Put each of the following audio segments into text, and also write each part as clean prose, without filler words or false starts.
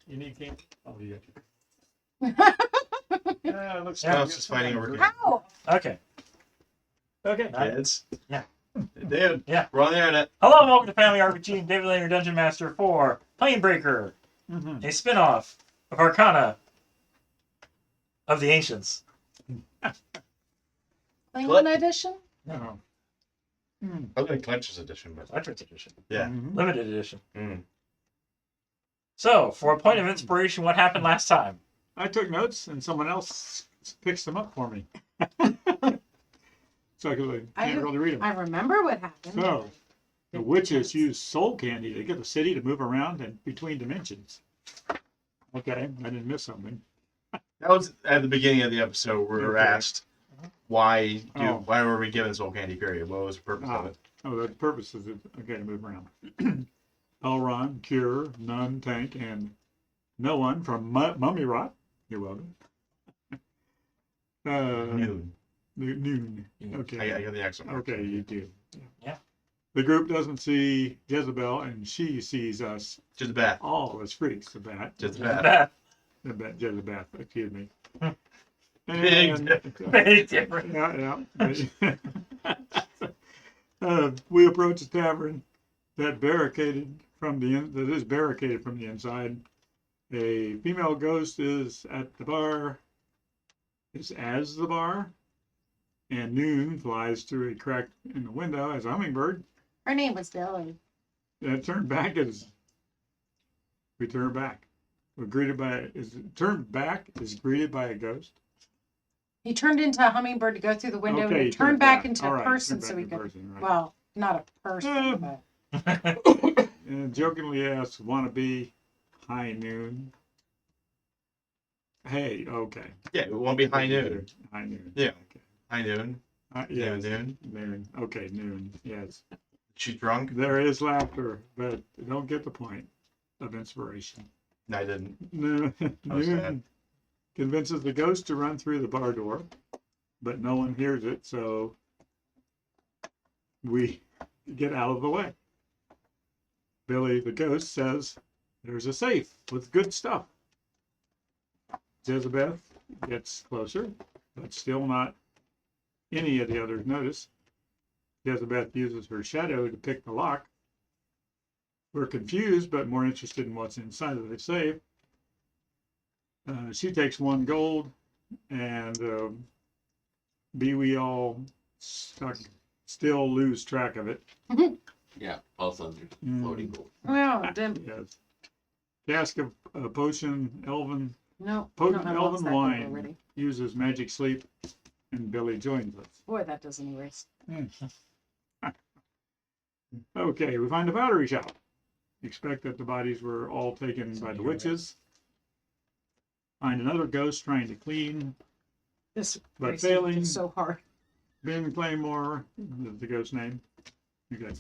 You need candy? Oh, you got Yeah, it looks Yeah, like it's just fighting over here. How? Okay. Okay. Kids. Yeah. Dude. Yeah. We're on the internet. Hello and welcome to Family RPG, David Leonard, Dungeon Master for Planebreaker, Mm-hmm. a spin-off of Arcana of the Ancients. Klingon edition? Oh. I was going to Collector's Edition, but Collector's Edition. yeah. Mm-hmm. Limited Edition. Mm. So, for a point of inspiration, what happened last time? I took notes and someone else picks them up for me. So I can't really read them. I remember what happened. So, the witches use soul candy to get the city to move around and between dimensions. Okay, I didn't miss something. That was at the beginning of the episode where we were Okay. asked why Oh. why were we given soul candy period? What was the purpose of it? Oh, the purpose is okay to move around. Elron, Cure, Nun, Tank, and No One from Mummy Rot. You're welcome. Noon. Noon. Okay. I got the accent. mark. Okay, you do. Yeah. The group doesn't see Jezebel, and she sees us Just the bat. all as freaks. The bat. Just the bat. Beth. The bat. Jezebel. Excuse me. Big And, Big difference. yeah. We approach the tavern that is barricaded from the inside. A female ghost is at the bar. Is as the bar, and Noon flies through a crack in the window as a hummingbird. Her name was Billy. Turned back as we turn back. We're greeted by is greeted by a ghost. He turned into a hummingbird to go through the window. Okay, and he turned back yeah. into All a right, person turned so back he into a could. person, right. Well, not a person, but And jokingly asks, "Wanna be high noon?" Hey, okay. Yeah, it won't be high noon. High noon. Yeah. Okay. High noon. Yeah, Noon. noon. Okay, noon. Yes. She drunk? There is laughter, but don't get the point of inspiration. No, I didn't. Noon was sad. convinces the ghost to run through the bar door, but no one hears it, so we get out of the way. Billy the ghost says there's a safe with good stuff. Jezebel gets closer, but still not any of the others notice. Jezebel uses her shadow to pick the lock. We're confused, but more interested in what's inside of the safe. She takes 1 gold, and we all still lose track of it. Yeah, both under floating gold. well, didn't, Yes. Cask of potion, elven no, potent no, I lost elven that gold wine already. uses magic sleep, and Billy joins us. Boy, that doesn't erase. Okay, we find the pottery shop. Expect that the bodies were all taken by the witches. Find another ghost trying to clean. This But erasing failing- is so hard. Ben Claymore is the ghost name. Okay.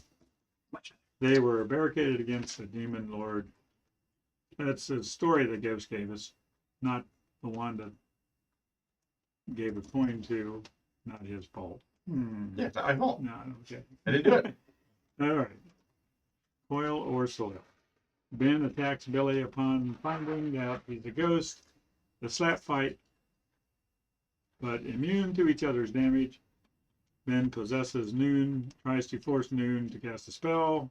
Much. They were barricaded against the demon lord. That's the story the ghost gave us, not the one that gave a coin to. Not his fault. Yeah, it's not my fault. No, okay. I didn't do it. All right. Toil or soil. Ben attacks Billy upon finding out he's a ghost. The slap fight, but immune to each other's damage. Ben possesses Noon, tries to force Noon to cast a spell.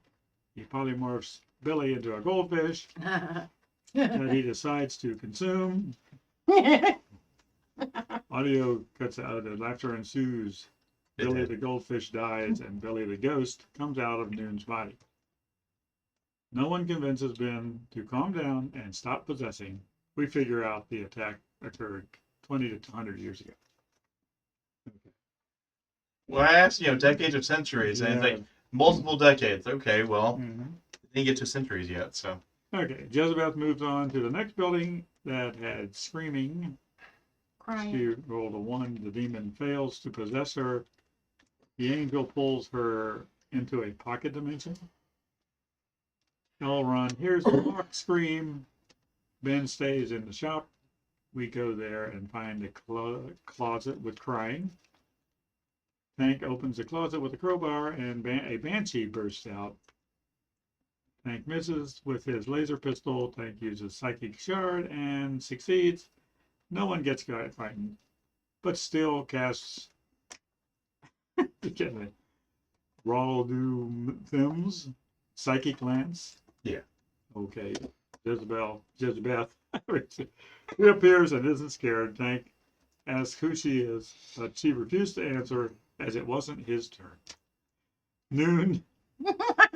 He polymorphs Billy into a goldfish that he decides to consume. Audio cuts out and laughter ensues. It Billy did. the goldfish dies, and Billy the ghost comes out of Noon's body. No one convinces Ben to calm down and stop possessing. We figure out the attack occurred 20 to 100 years ago. Well, I asked, decades or centuries, and it's like multiple decades. Okay, well, Mhm. didn't get to centuries yet, so. Okay, Jezebel moves on to the next building that had screaming. Crying. She rolled a 1. The demon fails to possess her. The angel pulls her into a pocket dimension. Elron hears the lock scream. Ben stays in the shop. We go there and find a closet with crying. Tank opens the closet with a crowbar, and a banshee bursts out. Tank misses with his laser pistol. Tank uses Psychic Shard and succeeds. No one gets frightened, but still casts Raldum Psychic Lance. Yeah. Okay. Jezebeth reappears and isn't scared. Tank asks who she is, but she refused to answer as it wasn't his turn. Noon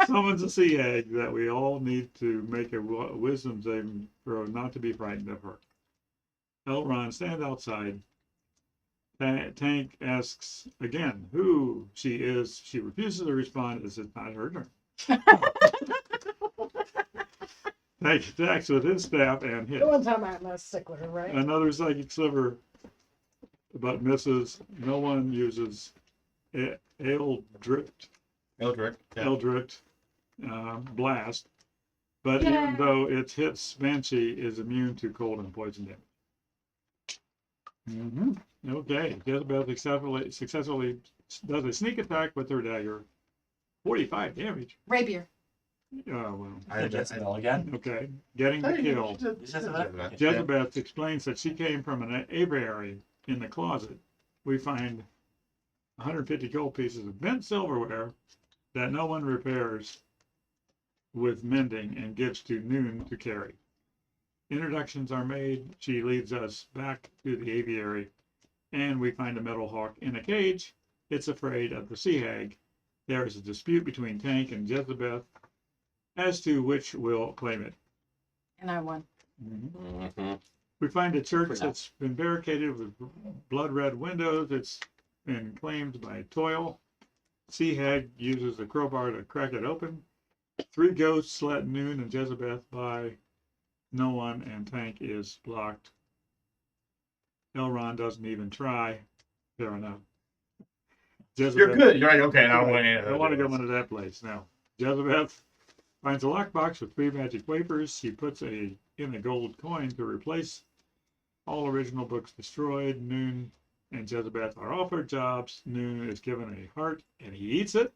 summons a sea hag that we all need to make a wisdom saving throw not to be frightened of her. Elrond stands outside. Tank asks again who she is. She refuses to respond as it's not her turn. Tank attacks with his staff and hits. The one time I'm a stickler, right? Another psychic sliver, but misses. No one uses Eldritch Blast, but even though it hits, Banshee is immune to cold and poison damage. Okay, Jezebel successfully does a sneak attack with her dagger. 45 damage. Rapier. Oh, well. Jezebel again. Okay, getting the kill. Jezebel? Jezebel explains that she came from an aviary in the closet. We find 150 gold pieces of bent silverware that no one repairs with mending and gives to Noon to carry. Introductions are made. She leads us back to the aviary, and we find a metal hawk in a cage. It's afraid of the sea hag. There is a dispute between Tank and Jezebel as to which will claim it. And I won. Mm-hmm. We find a church that's been barricaded with blood red windows. It's been claimed by Toil. Sea hag uses a crowbar to crack it open. 3 ghosts let Noon and Jezebel by. No one, and Tank is blocked. Elrond doesn't even try. Fair enough. You're good. You're right. Okay, now I'm going I don't want to go into that place now. Jezebel finds a lockbox with 3 magic wafers. She puts in a gold coin to replace all original books destroyed. Noon and Jezebel are offered jobs. Noon is given a heart and he eats it.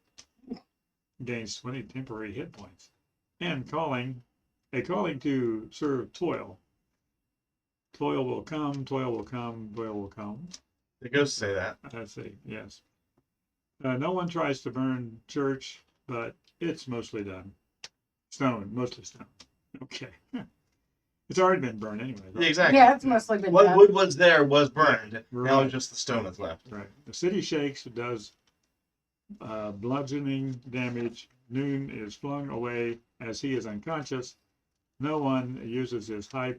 Gains 20 temporary hit points. And calling to serve Toil. Toil will come, Toil will come, Toil will come. The ghosts say that. I see, yes. No one tries to burn church, but it's mostly done. Mostly stone. Okay. It's already been burned anyway. Right? Yeah, exactly. Yeah, it's mostly been What done. wood was there was burned. Right. Now it's just the stone that's left. Right. The city shakes, does bludgeoning damage. Noon is flung away as he is unconscious. No one uses his high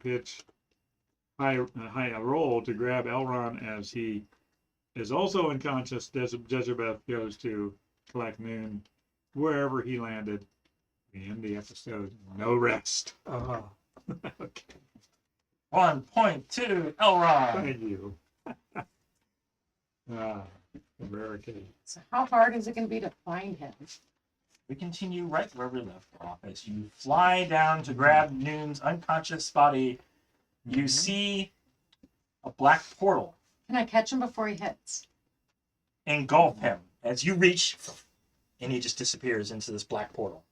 roll to grab Elrond as he is also unconscious. Jezebel goes to collect Noon wherever he landed. We end the episode. No rest. Okay. 1.2 Elrond. Thank you. The barricade. So how hard is it going to be to find him? We continue right where we left off. As you fly down to grab Noon's unconscious body, you see a black portal Can I catch him before he hits? engulf him. As you reach, and he just disappears into this black portal.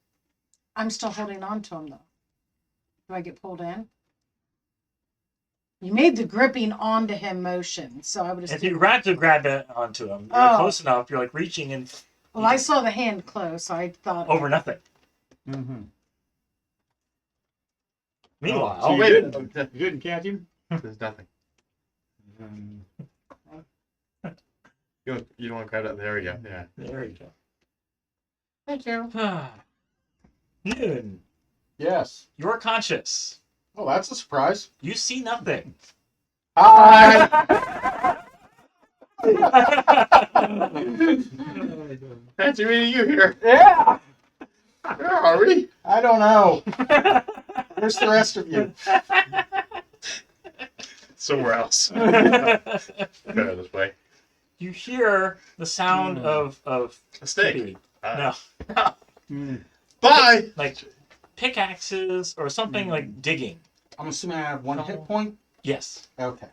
I'm still holding on to him, though. Do I get pulled in? You made the gripping onto him motion, so I would If have. you grab it onto him, you're Oh. close enough, you're like reaching in Well, I saw the hand close, so I thought. over nothing. Mm-hmm. Meanwhile, So you wait. didn't catch him? There's nothing. You don't want to grab that? There we go. Yeah. there you go. Thank you. Noon, Yes. you're conscious. Oh, that's a surprise. You see nothing. Hi. Fancy meeting you here. Yeah. Where are we? I don't know. Where's the rest of you? Somewhere else. Go this way. You hear the sound of A steak. speed. Uh, No, Bye. like pickaxes or something like digging. I'm assuming I have 1 hit point. Yes, Okay.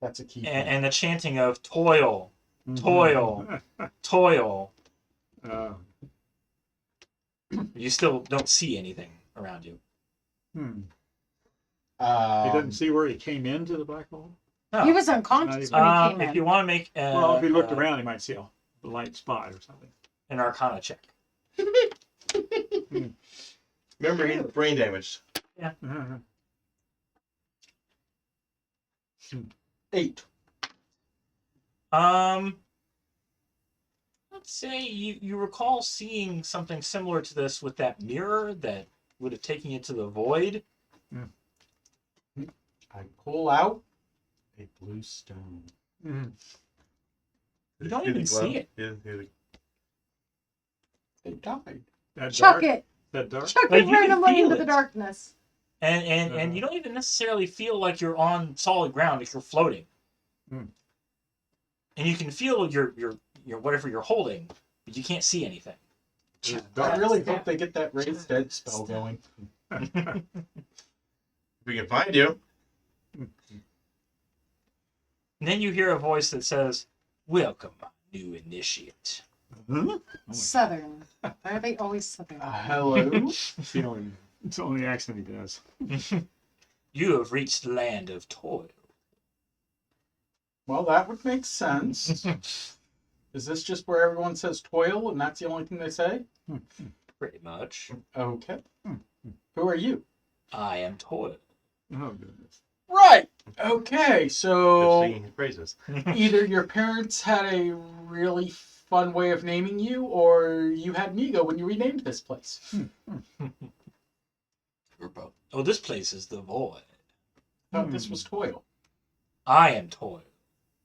That's a key point. and the chanting of toil, toil, toil. Uh, You still don't see anything around you. Hmm. He Um, doesn't see where he came into the black hole. No. He was unconscious when he came If in. you want to make Well, if he looked around, he might see a light spot or something. an Arcana check. Remember, he's brain damaged. Uh-huh. 8. Let's say you recall seeing something similar to this with that mirror that would have taken you to the void. I pull out a blue stone. Mhm. You don't Did even he glow? see it. They died. That Chuck dark? it. That dark? Chuck Like, it you can randomly feel into it. the darkness. And you don't even necessarily feel like you're on solid ground if you're floating. Hmm. And you can feel your whatever you're holding, but you can't see anything. It's I dark. really hope they get that raised dead spell going. If we can find you. And then you hear a voice that says, "Welcome, my new initiate." Huh? Southern. Why are they always Southern? Hello? It's the only accent he does. You have reached the land of Toil. Well, that would make sense. Is this just where everyone says toil and that's the only thing they say? Pretty much. Okay. Who are you? I am Toil. Oh, goodness. Right. Okay, Just so singing his praises. either your parents had a really fun way of naming you, or you had an ego when you renamed this place. Or both. Oh, this place is the void. I thought this was toil. I am Toil.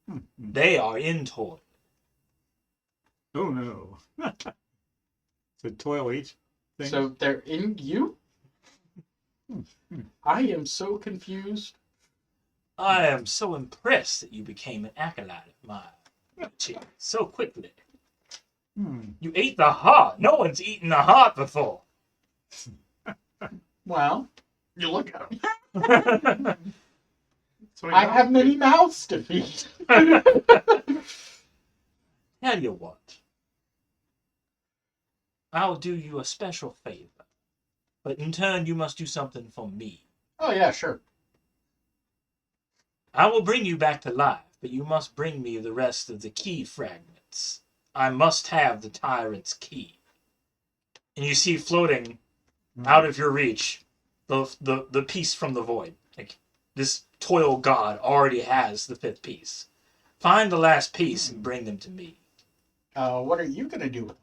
Hmm. They are in Toil. Oh, no. The toil each thing. So they're in you? I am so confused. I am so impressed that you became an acolyte of mine so quickly. Hmm. You ate the heart. No one's eaten the heart before. Well, You look at him. I have many mouths to feed. Tell you what. I'll do you a special favor. But in turn, you must do something for me. Oh, yeah, sure. I will bring you back to life, but you must bring me the rest of the key fragments. I must have the Tyrant's Key. And you see floating out of your reach the piece from the void. Like, this Toil god already has the 5th piece. Find the last piece and bring them to me. What are you going to do with them?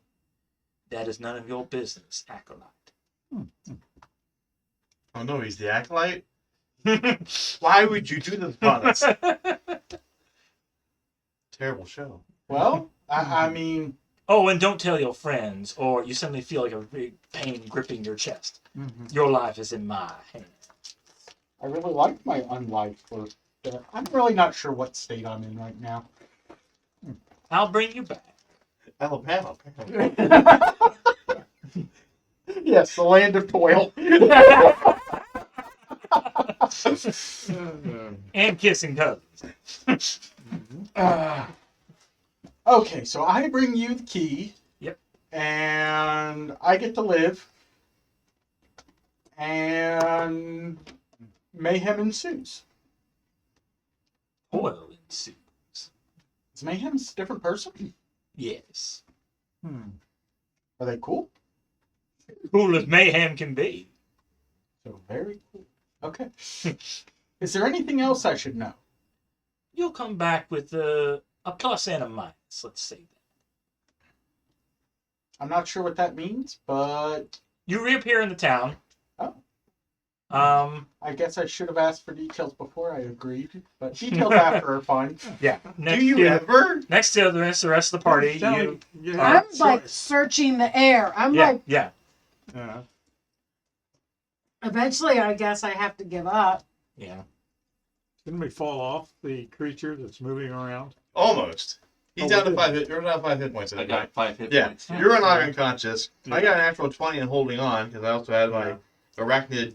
That is none of your business, acolyte. Oh no, he's the acolyte? Why would you do this upon us? Terrible show. Well, I mean, Oh, and don't tell your friends, or you suddenly feel like a big pain gripping your chest. Mhm. Your life is in my hands. I really like my unlife work. I'm really not sure what state I'm in right now. I'll bring you back. Alabama. Yes, the land of toil. And kissing cousins. Okay, so I bring you the key. Yep. And I get to live. And mayhem ensues. Toil ensues. Is mayhem a different person? Yes. Hmm. Are they cool? Cool as mayhem can be. So very cool. Okay. Is there anything else I should know? You'll come back with a plus and a minus, let's say that. I'm not sure what that means, but You reappear in the town. Oh. I guess I should have asked for details before I agreed. But details after are fine. Yeah. Do you ever? Next to the rest of the party, Sound you... like- I'm yeah, like choice. searching the air. I'm Yeah, like, yeah. Yeah. eventually, I guess I have to give up. Yeah. Didn't we fall off the creature that's moving around? Almost. He's Oh, down we to did. 5 hit. You're down to 5 hit points. I got 5 hit Yeah, points. you're not unconscious. Yeah. I got a natural 20 and holding on because I also had my arachnid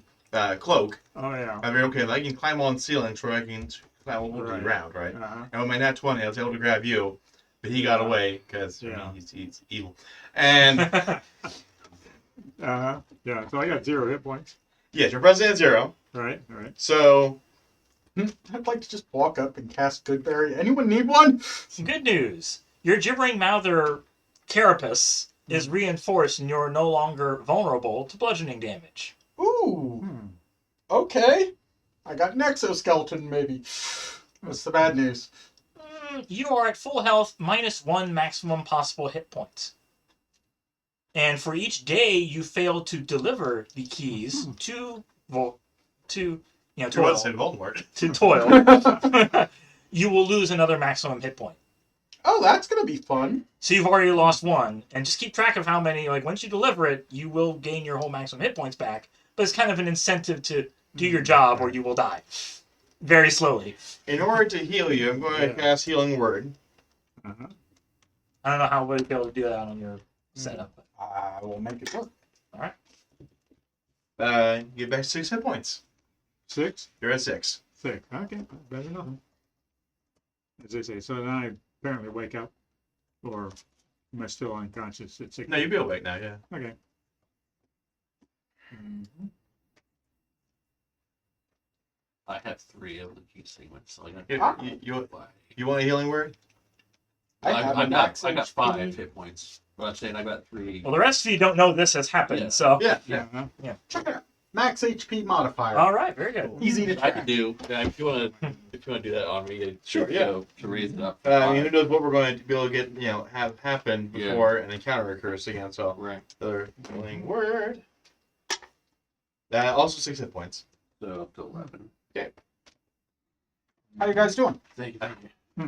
cloak. Oh, yeah. I mean, okay, I can climb on ceilings where I can climb over the Right. ground, right? Uh-huh. And with my nat 20, I was able to grab you, but he got away because Yeah. he's evil. And Yeah, so I got 0 hit points. Yes, you're present at 0. All right. So I'd like to just walk up and cast Goodberry. Anyone need one? Good news. Your gibbering mouther carapace is reinforced and you're no longer vulnerable to bludgeoning damage. Ooh. Okay. I got an exoskeleton, maybe. What's the bad news? You are at full health, -1 maximum possible hit points. And for each day you fail to deliver the keys to Toil, you want to say Voldemort. you will lose another maximum hit point. Oh, that's gonna be fun. So you've already lost 1, and just keep track of how many. Like once you deliver it, you will gain your whole maximum hit points back. But it's kind of an incentive to do your job, or you will die very slowly. In order to heal you, I'm going to cast Healing Word. Uh-huh. I don't know how we'll be able to do that on your setup. I will make it work. All right. Give back 6 hit points. 6? You're at 6. 6. Okay, better than nothing. As they say, so then I apparently wake up, or am I still unconscious at 6? No, you'll be awake now, yeah. Okay. I have 3 of the key segments, so I got You want a Healing Word? I got 5 hit points. But I'm saying I got 3. Well, the rest of you don't know this has happened, Yeah. so. Yeah. Uh-huh. Check it out. Max HP modifier. All right, very good. Easy to I track. can do. Yeah, if you want to do that on me, Sure, yeah. To raise it up. I mean, who knows what we're going to be able to get, have happen Yeah. before an encounter occurs again, so. Right. Another Healing Word. Also 6 hit points. So up to 11. How you guys doing? Thank you.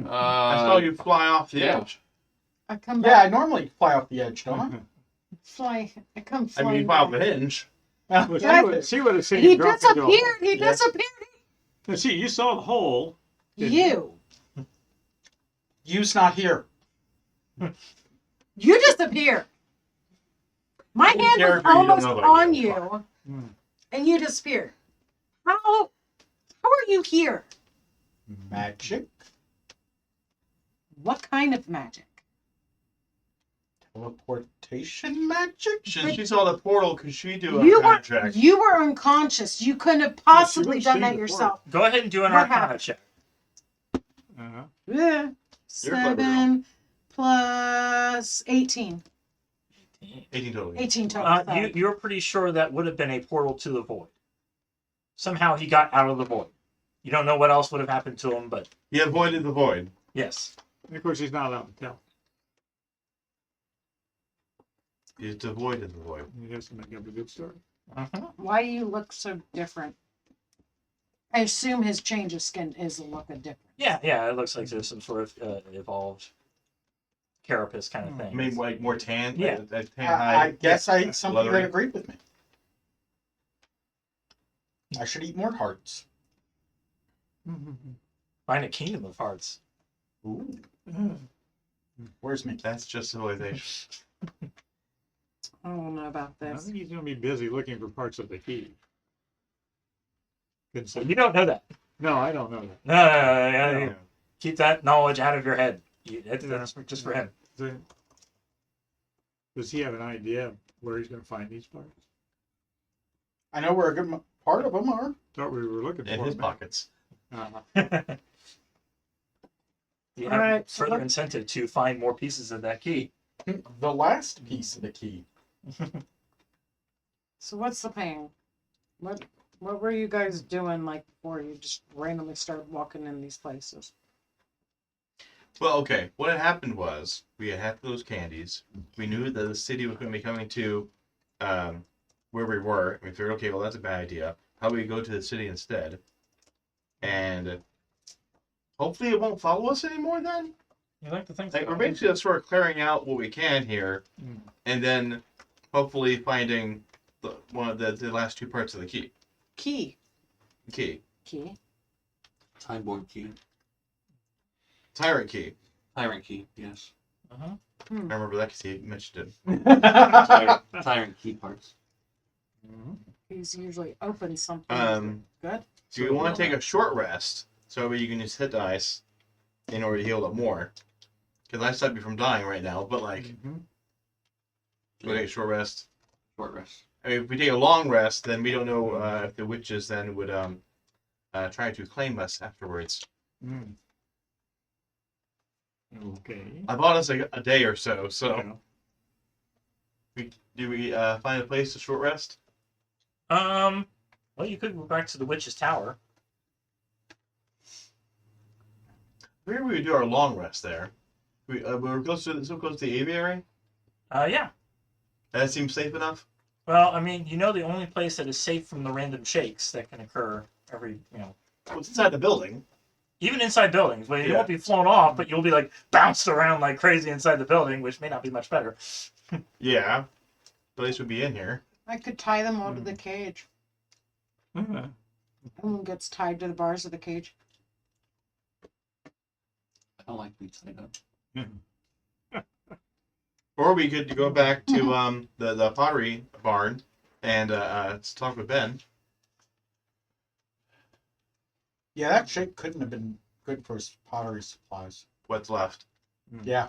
I saw you fly off the yeah. edge. I come Yeah, I back. normally fly off the edge, don't I? Fly. I come I flying. mean, you fly off the back. hinge. Well, she would have seen He you drop into a hole. disappeared. He Yes. disappeared. Now, see, you saw the hole. Didn't You. You's not here. You disappeared. My hand was character you don't almost know about on you. you, Hmm. and you disappeared. How are you here? Magic. What kind of magic? Teleportation magic? She saw the portal. Could she do a You Arcana were check? you were unconscious. You couldn't have possibly would've done seen that the yourself. Go ahead and do an What Arcana happened? check. Uh-huh. Yeah. You're a clever girl. 7 plus 18. 18 total. 18 total. sorry. You're pretty sure that would have been a portal to the void. Somehow he got out of the void. You don't know what else would have happened to him, but He avoided the void. yes. And of course, he's not allowed to tell. He avoided the void. He has to make up a good story. Why you look so different? I assume his change of skin is a look of different. Yeah, it looks like there's some sort of evolved carapace kind of I thing. mean, like more tan. Yeah. Tan I hide. guess I ate something Leathery. that agreed with me. I should eat more hearts. Find a kingdom of hearts. Ooh. Where's me? That's just civilization. I don't know about I this. think he's going to be busy looking for parts of the key. Couldn't say- You don't know that. No, I don't know that. No. Keep that knowledge out of your head. That's just for him. Does he have an idea of where he's going to find these parts? I know where a good part of them are. Thought we were looking In for his them. pockets. You All have right, so further what- incentive to find more pieces of that key. The last piece of the key. So what's the pain? What were you guys doing like before you just randomly started walking in these places? Well, okay. What had happened was we had half those candies. We knew that the city was going to be coming to where we were. And we figured, okay, well, that's a bad idea. How about we go to the city instead? And hopefully it won't follow us anymore then? You like to think Like, we're basically just sort of clearing out what we can here. Mm. And then hopefully finding one of the last 2 parts of the key. Key. Key. Time-born key. Tyrant Key. Tyrant key, yes. I remember that because he mentioned it. Tyrant key parts. He's usually open something. Good. Do you want to take a short rest so you can just hit dice in order to heal up more? Because I stop you from dying right now, but like, go take a short rest. Short rest. I mean, if we take a long rest, then we don't know if the witches then would try to claim us afterwards. Mm. Okay. I bought us a day or so, Yeah. do we find a place to short rest? Well, you could go back to the witch's tower. Where would we do our long rest there? We're so close to the aviary? Yeah. That seems safe enough? Well, I mean, you know, the only place that is safe from the random shakes that can occur every, Well, it's inside the building. even inside buildings, but you Yeah. won't be flown off, but you'll be like bounced around like crazy inside the building, which may not be much better. Yeah. The place would be in here. I could tie them all to the cage. Uh, Everyone gets tied to the bars of the cage. I don't like being tied up. Or we could go back to the pottery barn and talk with Ben. Yeah, that shape couldn't have been good for pottery supplies. What's left? Yeah.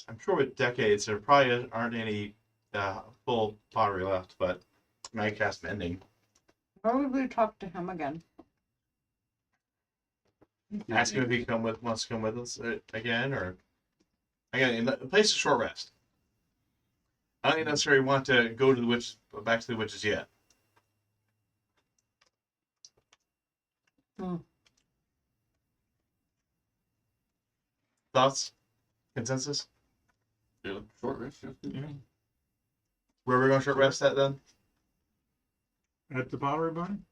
I'm sure with decades there probably aren't any full pottery left, but I cast mending. Or would we talk to him again? Ask him if he wants to come with us again, or again. The place is short rest. I don't necessarily want to go to the witch, back to the witches yet. Thoughts? Consensus? Yeah, short rest. Yeah. Where are we going to short rest at then? at the pottery barn?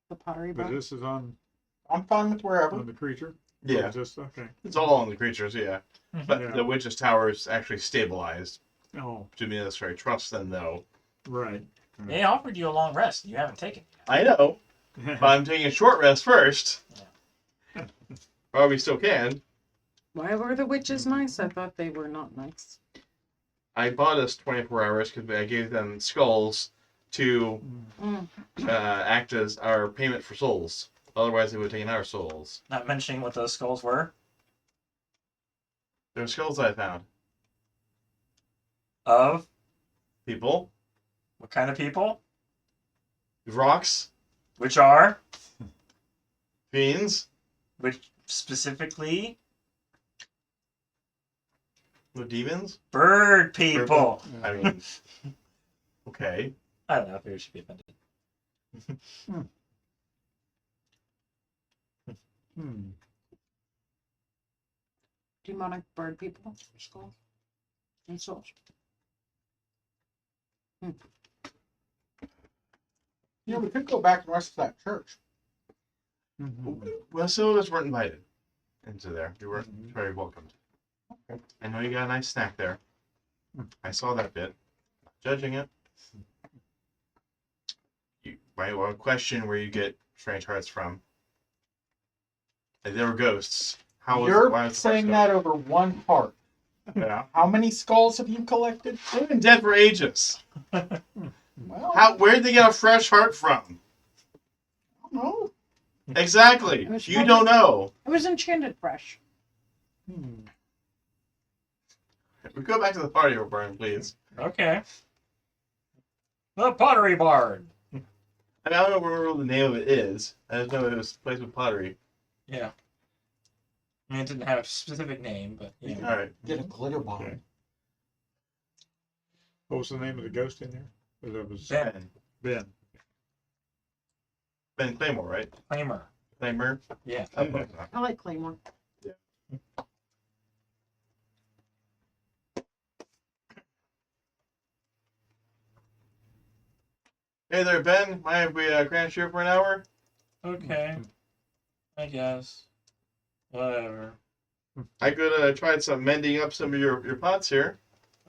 The pottery But barn? this is on I'm fine with wherever. the creature? Yeah, Or is this okay? it's all on the creatures. Yeah, but Yeah. the witch's tower is actually stabilized. Oh, To me, that's very trust them though. right. They offered you a long rest, and you haven't taken it. I know, but I'm taking a short rest first. Or we still can. Why were the witches nice? I thought they were not nice. I bought us 24 hours because I gave them skulls to Mm. act as our payment for souls. Otherwise, they would have taken our souls. Not mentioning what those skulls were. They're skulls I found. Of People, what kind of people? rocks, Which are? fiends, Which specifically? the demons. Bird people. I mean, okay. I don't know if you should be offended. Hmm. Demonic bird people. Skulls. And souls. You know, we could go back and rest at that church. Mhm. Well, some of us weren't invited into there. You weren't very welcomed. Okay. I know you got a nice snack there. I saw that bit. Not judging it. You might want to question where you get strange hearts from. And there were ghosts. Why You're was the saying heart that over one heart. Yeah. How many skulls have you collected? They've been dead for ages. Well, Where'd they get a fresh heart from? I don't know. Exactly. It was You don't know. It was enchanted fresh. Hmm. We go back to the party barn, please. Okay. The pottery barn. I mean, I don't remember what the name of it is. I just know it was a place with pottery. Yeah. I mean, it didn't have a specific name, but You yeah. can All right. get a glitter bomb. Okay. What was the name of the ghost in there? Or that was Ben. Ben. Ben Claymore, right? Claimer. Claymore. Yeah. I like Claymore. Hey there, Ben. Mind if we grant you for an hour? Okay. I guess. Whatever. I could try some mending up some of your pots here.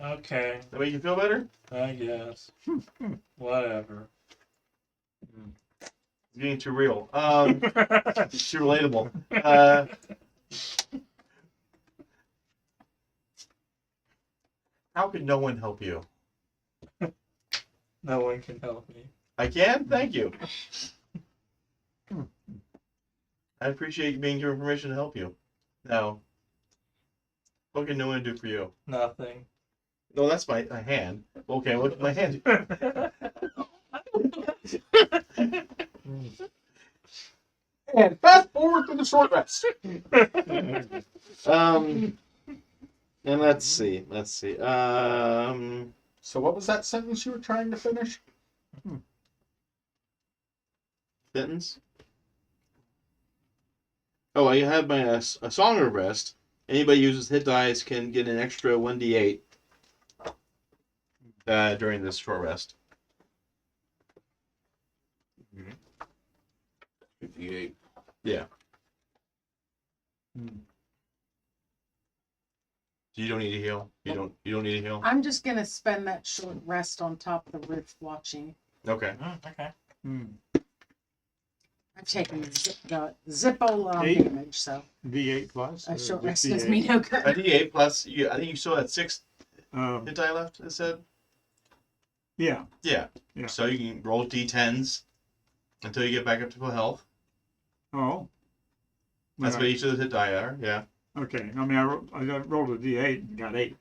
Okay. That make you feel better? I guess. Whatever. It's getting too real. It's too relatable. How could no one help you? No one can help me. I can? Thank you. I appreciate you being given permission to help you. Now, what can no one do for you? Nothing. No, that's my hand. Okay, what my hand? And fast forward to the short rest. And let's see. So what was that sentence you were trying to finish? Sentence. Oh, I have my a song of rest. Anybody who uses hit dice can get an extra 1d8 during this short rest. 58. Yeah. You don't need to heal. You don't need to heal. I'm just gonna spend that short rest on top of the roof watching. Okay. Okay. I've taken the Zippo Eight. damage, so D8 plus. a short just rest does D8? me no A good. d8 plus. I think you still had 6 Um, hit die left. It said. yeah. Yeah. Yeah. So you can roll d10s until you get back up to full health. Oh. That's what Alright. each of the hit die are. Yeah. Okay. I mean, I rolled a D8 and got 8.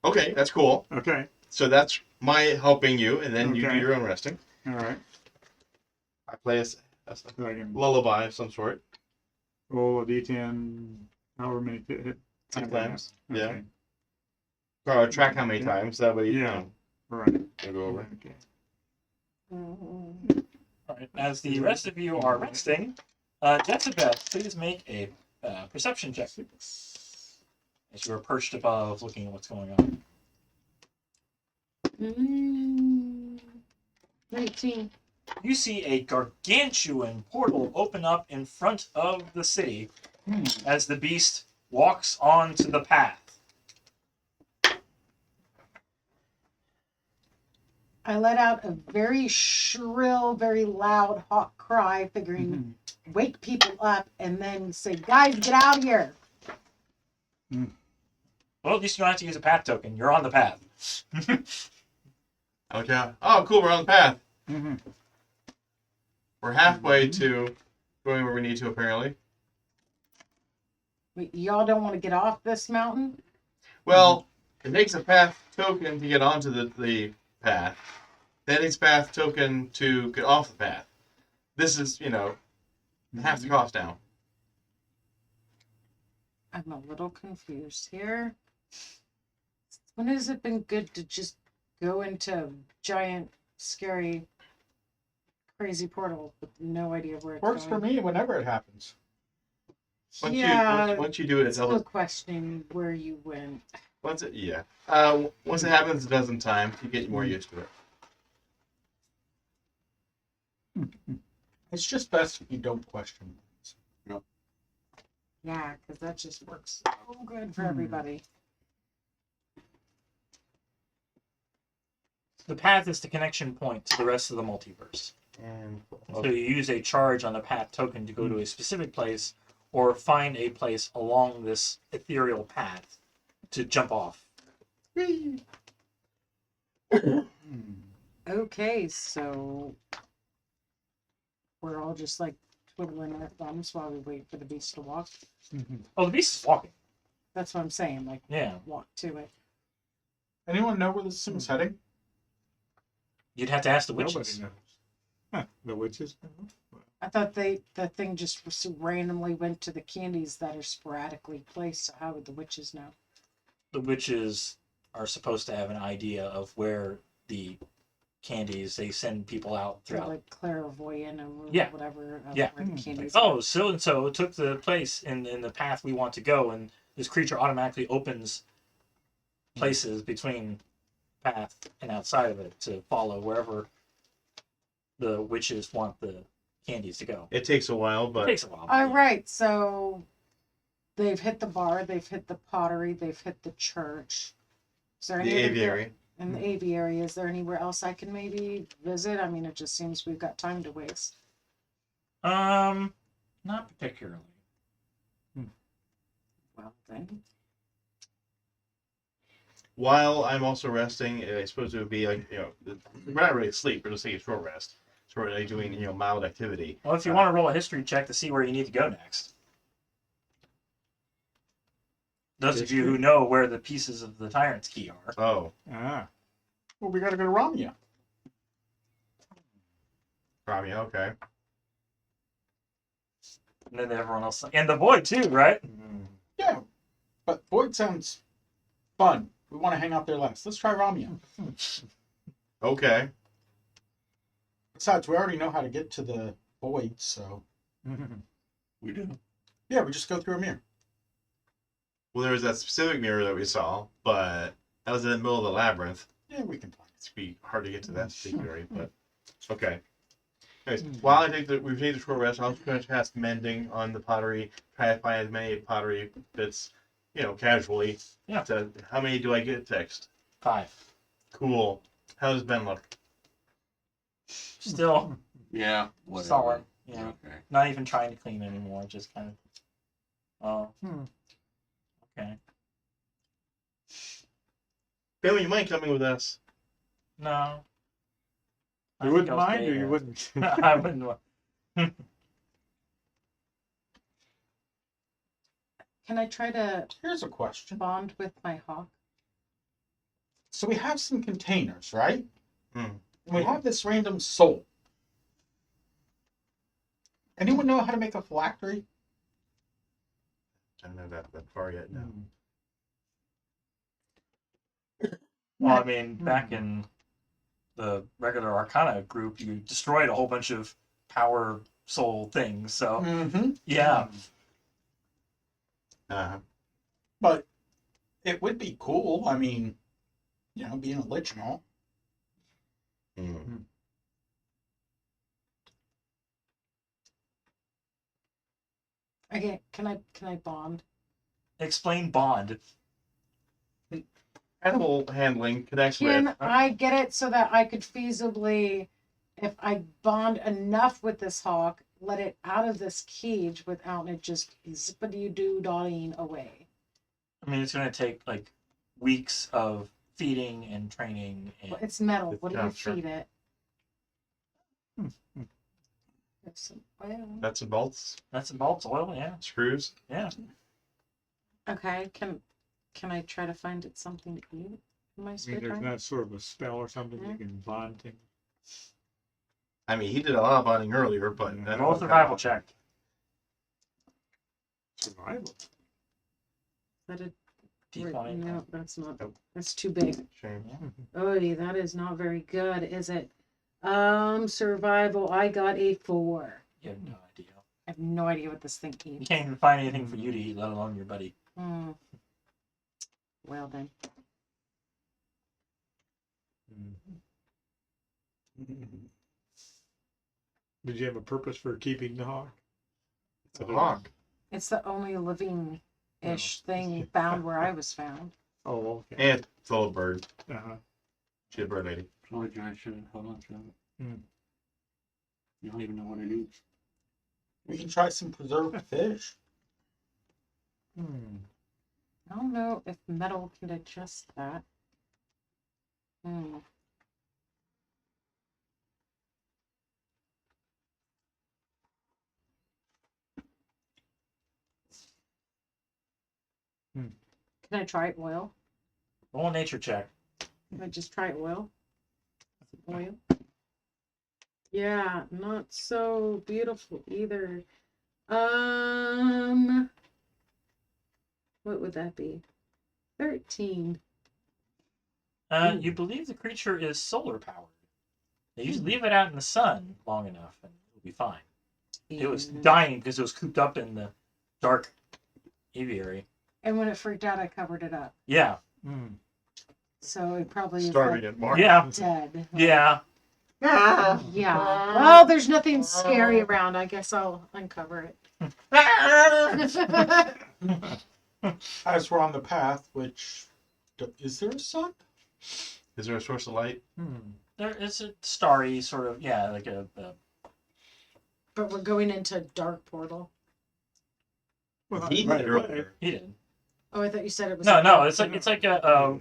Okay, that's cool. Okay. So that's my helping you, and then you do Okay. your own resting. All right. I play a So I can lullaby of some sort. roll a D10, however many hit. 6 times. Yeah. Okay. Or track how many Yeah. times. That way you Yeah. know, Right. we'll go over. Okay. All right. As the rest of you are resting, Jezebel, please make a perception check. As you are perched above, looking at what's going on. 19. You see a gargantuan portal open up in front of the city as the beast walks onto the path. I let out a very shrill, very loud, hawk cry, figuring wake people up, and then say, "Guys, get out of here!" Well, at least you don't have to use a path token. You're on the path. Okay. Oh, cool. We're on the path. Mm-hmm. We're halfway to going where we need to, apparently. Wait, y'all don't want to get off this mountain? Well, it takes a path token to get onto the path. Then it's path token to get off the path. This is, half the cost now. I'm a little confused here. When has it been good to just go into a giant, scary, crazy portal with no idea where it's Works for going? me whenever it happens. Once you do it, Still questioning where you went. once it happens a dozen times, you get more used to it. It's just best if you don't question. Yeah, because that just works so good for everybody. The path is the connection point to the rest of the multiverse. And So you use a charge on the path token to go to a specific place or find a place along this ethereal path to jump off. Okay, so we're all just like twiddling our thumbs while we wait for the beast to walk. Oh, the beast is walking. That's what I'm saying. Like, Yeah. walk to it. Anyone know where this thing's heading? You'd have to ask the Nobody witches. knows. Huh, the witches? I thought that thing just randomly went to the candies that are sporadically placed. So how would the witches know? The witches are supposed to have an idea of where the candies, they send people out They're throughout. like clairvoyant or Yeah. whatever. Of Yeah. Where the candies Oh, so and so took the place in the path we want to go, and this creature automatically opens places between path and outside of it to follow wherever the witches want the candies to go. it takes a while, It but takes a while. All right, so they've hit the bar, they've hit the pottery, they've hit the church. Is there the any other- aviary. And the aviary, is there anywhere else I can maybe visit? I mean, it just seems we've got time to waste. Not particularly. Well, then. While I'm also resting, I suppose it would be like, we're not really asleep, we're just taking a short rest. So we're like doing, mild activity. Well, if you want to roll a history check to see where you need to go next. those of you who know where the pieces of the Tyrant's Key are. Oh, Ah. Well, we gotta go to Ramya. Rami, okay. And then everyone else. And the Void, too, right? Yeah, but Void sounds fun. We want to hang out there last. Let's try Ramya. Okay. Besides, we already know how to get to the Void, so We do. yeah, we just go through a mirror. Well, there was that specific mirror that we saw, but that was in the middle of the labyrinth. Yeah, we can find It's be hard to get to that particular area, but okay. Anyways, while I think that we've made a short rest, I'm just going to cast mending on the pottery. Try to find as many pottery bits, casually. Yeah. To, how many do I get fixed? 5. Cool. How does Ben look? Still Yeah. Whatever. solid. Yeah. Okay. Not even trying to clean anymore. Just kind of. Oh. Okay. Ben, you mind coming with us? No. I You think wouldn't I'll mind, stay or you here. wouldn't? I wouldn't. Can I try to Here's a question. bond with my hawk? So we have some containers, right? Hmm. And we have this random soul. Anyone know how to make a phylactery? I don't know that far yet. No. Well, I mean, back in the regular Arcana group, you destroyed a whole bunch of power soul things. So Mm-hmm. yeah, Uh-huh. But it would be cool. I mean, being a lich and all. Hmm. Okay, can I bond? explain bond. Animal handling connects Can with. I get it so that I could feasibly, if I bond enough with this hawk, let it out of this cage without it just zippity-doo-dotting away? I mean, it's going to take like weeks of feeding and training. And Well, it's metal. It's What do you not sure. feed it? There's some oil. Nuts and bolts, that's about oil, yeah, screws. yeah. Okay, can I try to find it something to eat in my I spare mean, there's time? not sort of a spell or something Yeah. you can bond to. I mean, he did a lot of bonding earlier, but I don't Roll a know. survival check. Survival. Is that a D20. no, that's not. Nope. That's too big. Shame. Oh, that is not very good, is it? Survival. I got a 4. You have no idea. I have no idea what this thing You eats. can't even find anything for you to eat, let alone your buddy. Hmm. Well then. Did you have a purpose for keeping the hawk? It's a hawk. It's the only living-ish thing found where I was found. Oh, okay. And it's a little bird. Uh-huh. She's a bird lady. Told you I should. Hold on, John. Hmm. You don't even know what it is. We can try some preserved fish. Hmm. I don't know if metal can digest that. Hmm. Can I try oil? Roll a nature check. Can I just try oil? Oil? Yeah, not so beautiful either. What would that be? 13. You believe the creature is solar powered. You just leave it out in the sun long enough and it'll be fine. It was And- dying because it was cooped up in the dark aviary. And when it freaked out, I covered it up. Yeah, Hmm. So it probably is Starving like at Mark. yeah, dead. yeah. Yeah. Well, there's nothing scary around. I guess I'll uncover it. As we're on the path, which is there a sun? Is there a source of light? There is a starry sort of, yeah, like a But we're going into dark portal. Well, He right did away. earlier. he did. Oh, I thought you said it was. No, a no, dark it's like portal.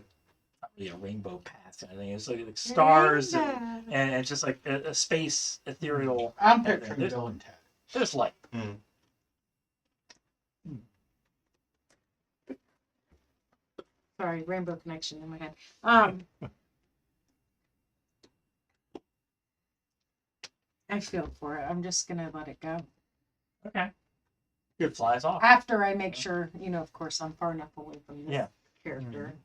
not really a rainbow path. I think it's like stars and it's just like a space ethereal. I'm picturing There's- Bill and Ted. There's light. Hmm. Sorry, Rainbow Connection in my head. I feel for it. I'm just gonna let it go. Okay. Good. Flies off. After I make sure, of course, I'm far enough away from this Yeah. character.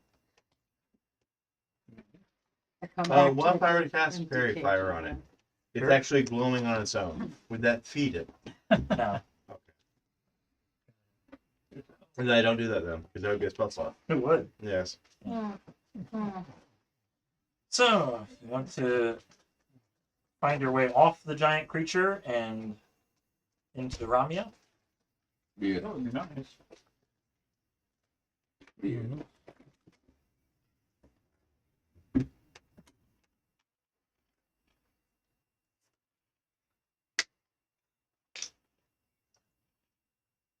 I come back What to if I the were to cast empty Fairy cage Fire on it? again. It's Sure. actually glowing on its own. Would that feed it? No. And I don't do that then, because that would be a spell slot. It would. Yes. Mm, mm. So, you want to find your way off the giant creature and into Ramia? Yeah. That would be nice. Yeah.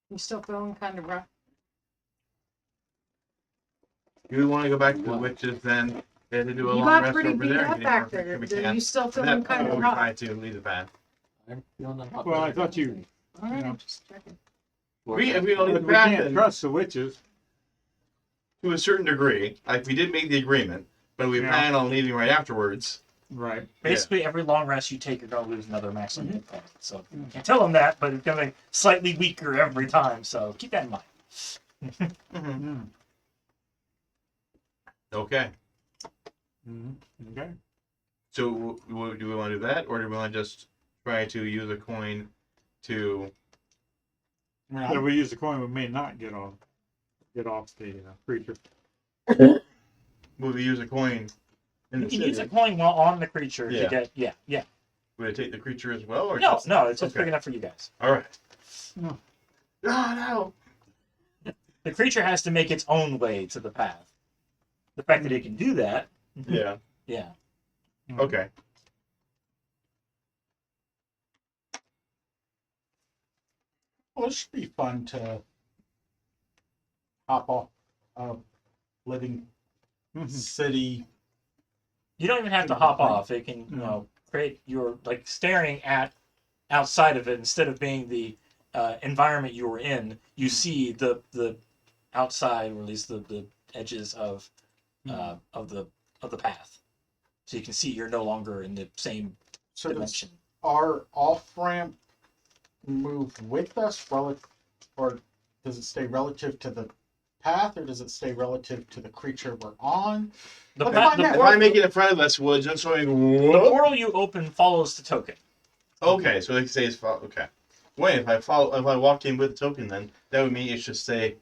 You still feeling kind of rough? Do we want to go back to the witches then? They had to do a You long got rest pretty over beat there. up back there. Are you still feeling kind of we rough? try to leave the path. I'm feeling a lot Well, I better. thought you. All right, Yeah. I'm just checking. We don't leave the We path can't then, trust the witches. to a certain degree. Like, we did make the agreement, but we Yeah. plan on leaving right afterwards. Right. Basically, every long rest you take, you're going to lose another maximum hit point. So, you can't tell them that, but it's going to be slightly weaker every time. So, keep that in mind. Mm. Okay. Okay. So, do we want to do that, or do we want to just try to use a coin to... So we use the coin, we may not get off the creature. Would we use a coin in You the can use a city? coin while on the creature Yeah. to get, yeah. Would it take the creature as well? Or No, just... it's just Okay. big enough for you guys. All right. No. Oh, The creature has to make its own way to the path. The fact that it can do that, no. Yeah. yeah. Okay. Well, it should be fun to hop off a living city. You don't even have to hop off. It can, create your, like, staring at outside of it instead of being the environment you were in. You see the outside, or at least the edges of the path, so you can see you're no longer in the same So does dimension. our off ramp move with us, or does it stay relative to the path, or does it stay relative to the creature we're on? The, Let's pa- find the, out. If I make it in front of us, will it just sort of the whoop? portal you open follows the token. Okay, so they say it's okay. Wait, if I walked in with the token, then that would mean it should say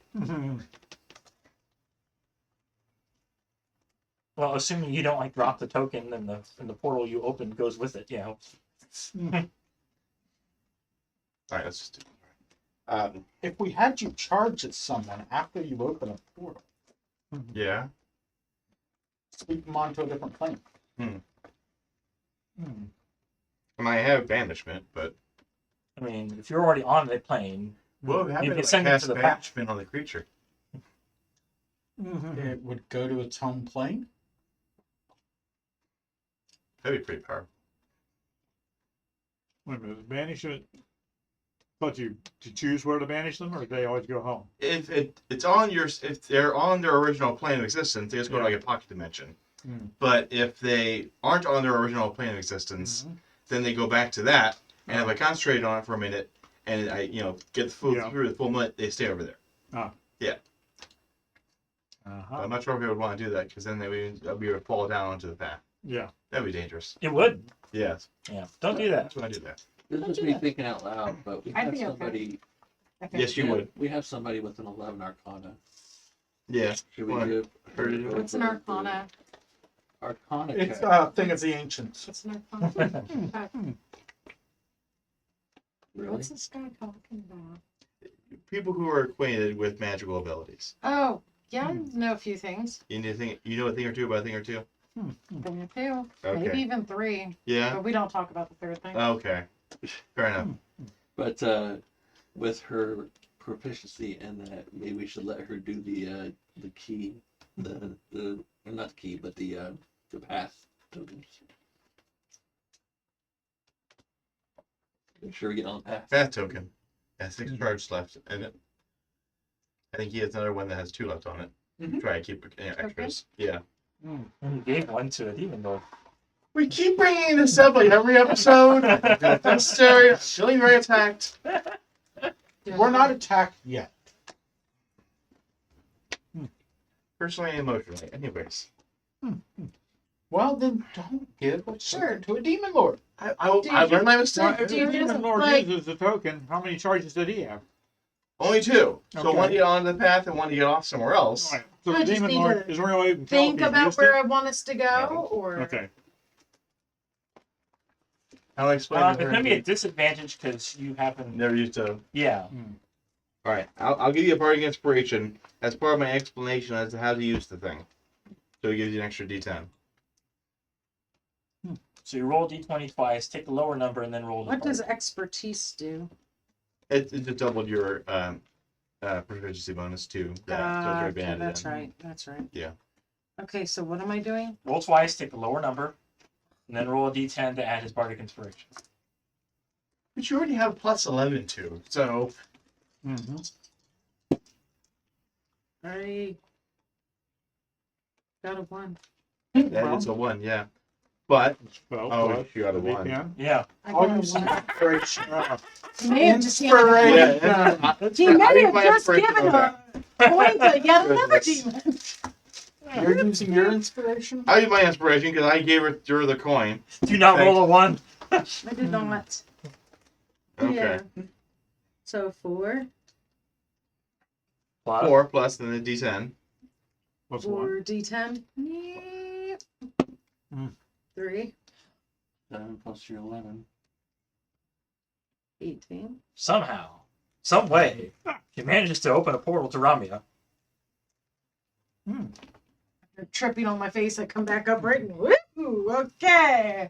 Well, assuming you don't like drop the token, then the portal you open goes with it. Yeah. all right. Let's just do it. If we had you charge at someone after you open a portal, Yeah. sweep them onto a different plane. I might have banishment, but I mean, if you're already on the plane, well, we have You to can send it cast to the path. banishment on the creature. It would go to its home plane. That'd be pretty powerful. Wait a minute, banish it. Thought you to choose where to banish them, or do they always go home? If they're on their original plane of existence, they just go to like a pocket dimension. But if they aren't on their original plane of existence, then they go back to that. And if I concentrate on it for a minute, and I get through the full minute, they stay over there. Yeah. Uh-huh. I'm not sure if I would want to do that because then I'd be able to fall down onto the path. Yeah. That'd be dangerous. it would. Yes. Yeah. Don't do that. That's why I do that. This is me thinking out loud, but we I'd have be okay. somebody. Okay. Yes, you would. We have somebody with an 11 Arcana. Yeah. Should we What? give her to go What's an for arcana? the Arcana It's check? a thing of the ancients. What's an arcana? Really? What's this guy talking about? People who are acquainted with magical abilities. Oh, yeah, I know a few things. You know a thing or two about a thing or two? Thing or two, Okay. maybe even three. Yeah. But we don't talk about the third thing. Okay. Fair enough. But with her proficiency in that, maybe we should let her do the key, the or not the key, but the path tokens. Make sure we get on the path. Path token. Has 6 charges left in it. I think he has another one that has 2 left on it. Try to keep extras. Yeah. Mm. And you gave one to a demon lord. We keep bringing this up like every episode. If necessary. Feeling very attacked. We're not attacked yet. Personally and emotionally. Anyways. Well, then don't give a Sure. token to a demon lord. I learned my Well, mistake. if the you demon just, lord like- uses the token, how many charges did he have? Only 2. So Okay. one to get onto the path and one to get off somewhere else. Right. So I the just demon need lord to is really able to tell Think if he's about used where it? I want us to go, or Okay. I'll explain It's to going to be a her. disadvantage because you happen. Never used to. Yeah. All right, I'll give you a bardic inspiration as part of my explanation as to how to use the thing. So it gives you an extra D10. So you roll d20 twice, take the lower number, and then roll the what does higher. expertise do? It just doubled your proficiency bonus too. So it's already Okay, been added that's in. right. That's right. Yeah. Okay, so what am I doing? Roll twice, take the lower number, and then roll a d10 to add his bardic inspiration. But you already have plus 11 too. So Mm-hmm. I got a 1. that is a 1, yeah. But Well, oh, plus you got a the 1. D10. Yeah. I I'll got a use some 1. inspiration. He may have just given Inspiration. He may have just given a point to yet another demon. You're using your inspiration? I use my inspiration because I gave her the coin. Do not roll a 1. I did not. Okay. Yeah. So 4, Plus. 4 plus then the D10. Plus 1. 4 D10. Yeah. Mm. 3, 7 plus your 11. 18. Somehow, some way, he manages to open a portal to Ramia. They're tripping on my face. I come back up right and woo! Okay.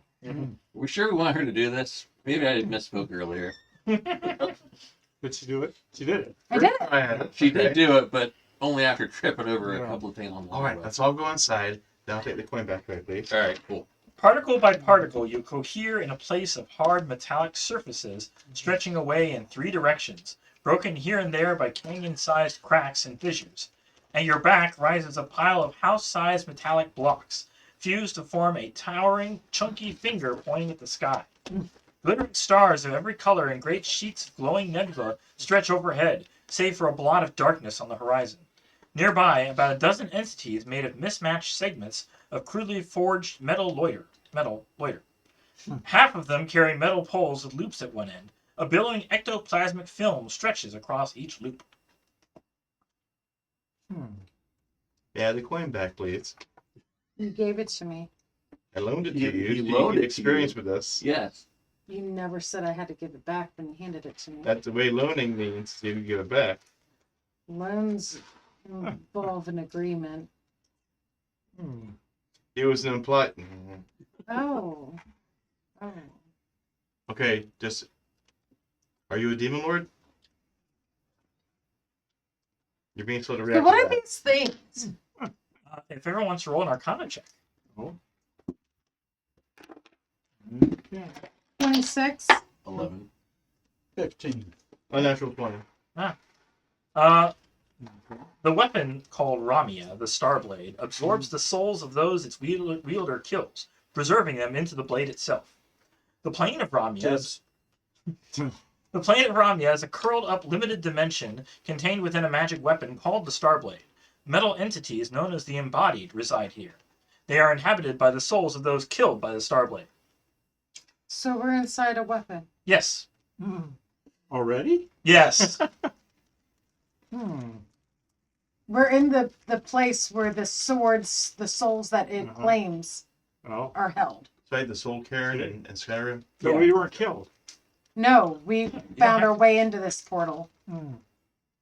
We're sure we want her to do this. Maybe I misspoke earlier. Did she do it? She did it. I did it. I had it. She Okay. did do it, but only after tripping over Yeah. a couple of things on the All right, way. let's all go inside. Then I'll take the coin back quickly. All right, cool. Particle by particle, you cohere in a place of hard metallic surfaces stretching away in 3 directions, broken here and there by canyon-sized cracks and fissures. At your back rises a pile of house-sized metallic blocks, fused to form a towering, chunky finger pointing at the sky. Glittering stars of every color and great sheets of glowing nebula stretch overhead, save for a blot of darkness on the horizon. Nearby, about a dozen entities made of mismatched segments of crudely forged metal loiter. Half of them carry metal poles with loops at one end. A billowing ectoplasmic film stretches across each loop. Yeah, the coin back, please. You gave it to me. I loaned it to He you. so you loaned get it to experience you. with this. Yes. You never said I had to give it back when you handed it to me. That's the way loaning means. You can give it back. Loans involve an agreement. It was an implied. Oh. Oh. Okay, just. Are you a demon lord? You're being slow to So react. what to are that. these things? If everyone wants to roll an Arcana check. Yeah. 26. 11. 15. Unnatural 20. The weapon called Ramia, the Starblade, absorbs the souls of those its wielder kills, preserving them into the blade itself. The plane of Ramia is a curled-up limited dimension contained within a magic weapon called the Starblade. Metal entities known as the Embodied reside here. They are inhabited by the souls of those killed by the Starblade. So we're inside a weapon. Yes. Already? Yes. We're in the place where the swords, the souls that it Uh-huh. claims, Oh. are held. So I had the Soul Cairn and Skyrim. So Yeah. we weren't killed. No, we found have our way into this portal. Hmm.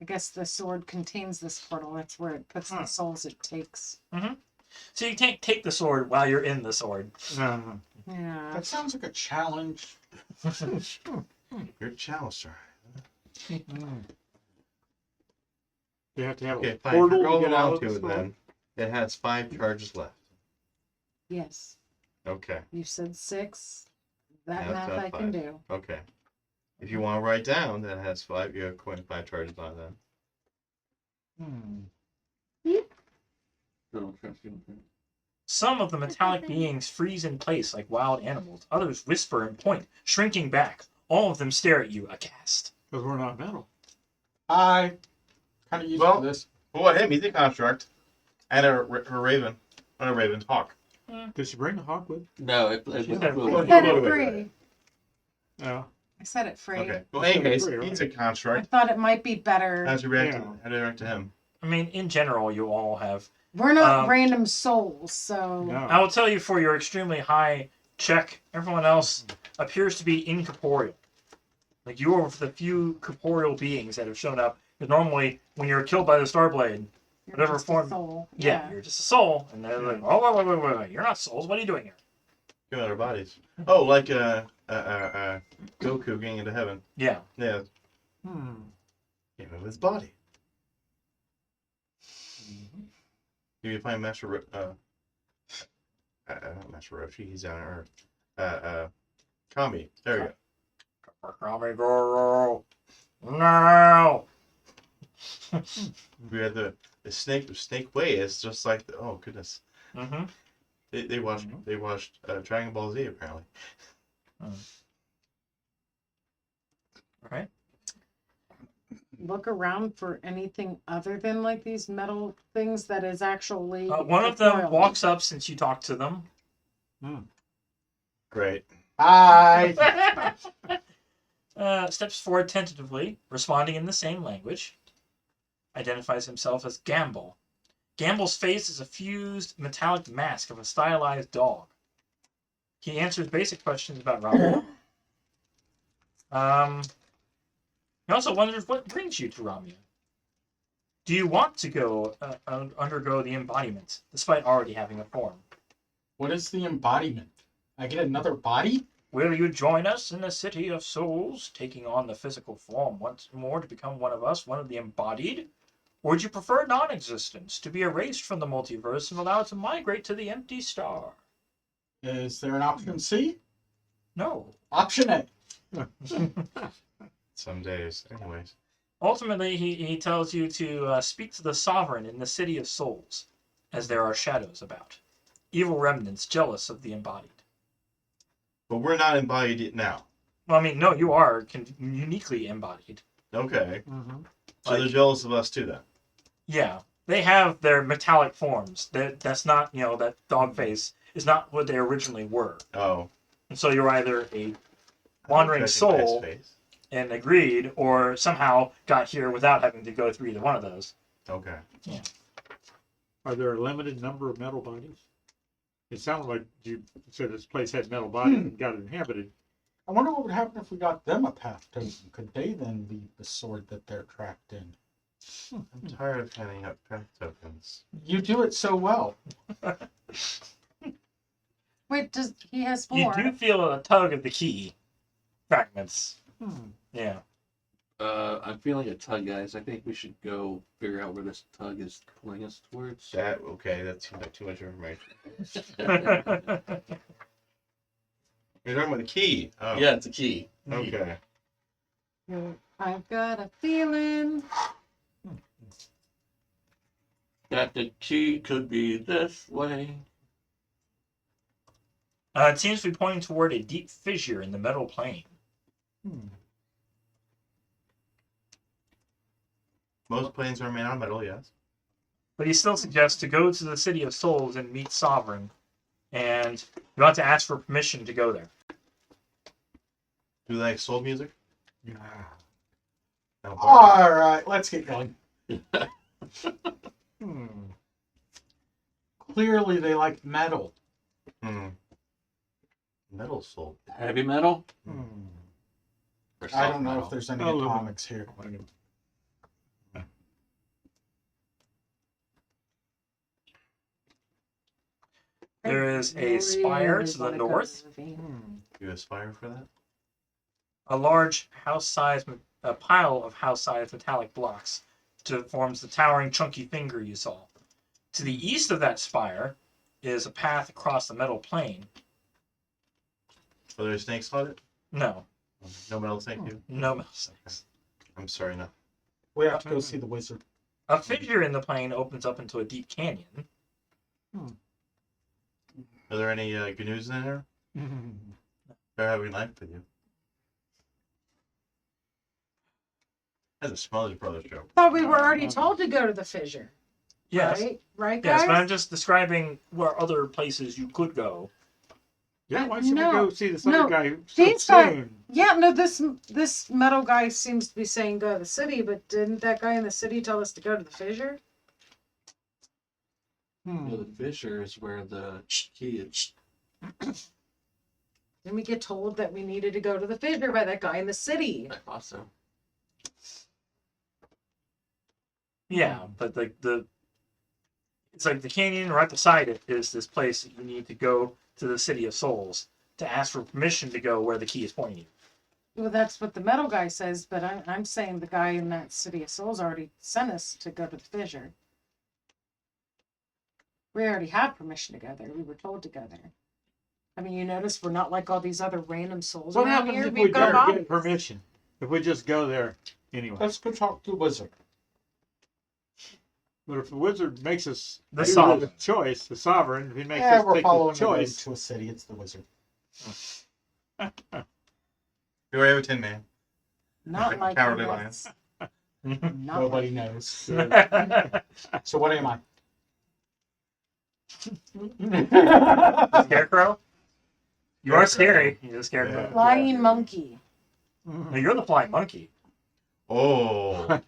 I guess the sword contains this portal. That's where it puts the souls it takes. So you can't take the sword while you're in the sword. Yeah. That sounds like a challenge. You're a Chalicer. You have to have Okay, a fine. portal Roll to get out along of to the it sword. then. It has 5 charges left. Yes. Okay. You said 6. That Yeah, math that's I can 5. do. Okay. If you want to write down that it has 5, you have coin 5 charges on it then. Don't trust you. Some of the metallic beings freeze in place like wild animals. Others whisper and point, shrinking back. All of them stare at you, aghast. Because we're not metal. I kind of used Well- to this. Well, him, he's a construct. And a raven. Not a raven, hawk. Did she bring the hawk with? No, it She was said- flew I away. said Wait, it wait, free. Yeah. I said it free. Okay. Well, It's anyways, free, right? he's a I construct. thought it might be better. How'd you react, Yeah. how do you react to him? I mean, in general, you all have. We're not Um, random souls, so No. I will tell you for your extremely high check, everyone else appears to be incorporeal. Like, you are the few corporeal beings that have shown up. Because normally, when you're killed by the Starblade, you're whatever just a form- soul. yeah, you're just a soul. And they're like, oh, wait, you're not souls. What are you doing here? Give out our bodies. Oh, like Goku getting into heaven. Yeah. Yeah, Hmm. came in his body. You find Master not Master Roshi, he's on Earth. Kami. There you go. No. We had the snake way. It's just like oh goodness. Mm-hmm. They watched Dragon Ball Z apparently. Right. Look around for anything other than like these metal things that is actually. One of them corporeal. walks up since you talked to them. Great. Hi. Steps forward tentatively, responding in the same language. Identifies himself as Gamble. Gamble's face is a fused metallic mask of a stylized dog. He answers basic questions about Ramya. He also wonders what brings you to Ramya. Do you want to go undergo the embodiment, despite already having a form? What is the embodiment? I get another body? Will you join us in the city of souls, taking on the physical form once more to become one of us, one of the embodied? Or would you prefer non-existence, to be erased from the multiverse and allowed to migrate to the empty star? Is there an option C? No. Option A. Some days. Anyways. Ultimately, he tells you to speak to the sovereign in the city of souls, as there are shadows about. Evil remnants jealous of the embodied. But we're not embodied now. Well, I mean, no, you are uniquely embodied. Okay. Mm-hmm. So they're jealous of us too then. Yeah, they have their metallic forms. That's not, that dog face is not what they originally were. Oh. And so you're either a wandering soul and agreed, or somehow got here without having to go through either one of those. Okay. Are there a limited number of metal bodies? It sounded like you said this place had metal bodies and got it inhabited. I wonder what would happen if we got them a path token. Could they then be the sword that they're trapped in? I'm tired of handing out path tokens. You do it so well. Wait, he has You 4? do feel a tug of the key fragments. Yeah. I'm feeling a tug, guys. I think we should go figure out where this tug is pulling us towards. That that seems like too much information. You're talking about the key. Oh. Yeah, it's a key. Okay. I've got a feeling. That the key could be this way. It seems to be pointing toward a deep fissure in the metal plane. Most planes are made out of metal, yes. But he still suggests to go to the City of Souls and meet Sovereign. And you want to ask for permission to go there. Do they like soul music? No. All right, let's get going. Clearly, they like metal. Metal soul. Heavy metal? Or I soft don't know metal. if there's any Aluminum. atomics here. There is a spire to the Really wanna go north. to the ravine. You aspire for that? A large house-sized, a pile of house-sized metallic blocks forms the towering chunky finger you saw. To the east of that spire is a path across the metal plane. Are there snakes on it? No, No metal snake, you? no metal snakes. I'm sorry, no. We have to go see the wizard. A fissure in the plane opens up into a deep canyon. Are there any good news in there? They're having life with you. That's a Smothers Brothers joke. Thought we were already told to go to the fissure. Yes. Right, guys? Yes, but I'm just describing where other places you could go. Yeah, why should No, we go see this other no, guy so these guys- soon? Yeah, no, this metal guy seems to be saying go to the city, but didn't that guy in the city tell us to go to the fissure? You know, the fissure is where the key is. Didn't we get told that we needed to go to the fissure by that guy in the city? I thought so. Yeah, but it's like the canyon right beside it is this place that you need to go to the City of Souls to ask for permission to go where the key is pointing you. Well, that's what the metal guy says, but I'm saying the guy in that City of Souls already sent us to go to the fissure. We already had permission to go there. We were told to go there. I mean, you notice we're not like all these other random souls What around happens here. if We've we got don't bodies. get permission? If we just go there anyway? Let's go talk to the wizard. But if the wizard makes us The do sovereign. choice, the sovereign, if he makes Yeah, us we're take following the him choice, into a city. It's the wizard. You already have a Tin Man. Not like Cowardly the lions. rest. Not Nobody like knows. So what am I? Scarecrow? You are scary. You're a scarecrow. Yeah. flying monkey. No, you're the flying monkey. Oh.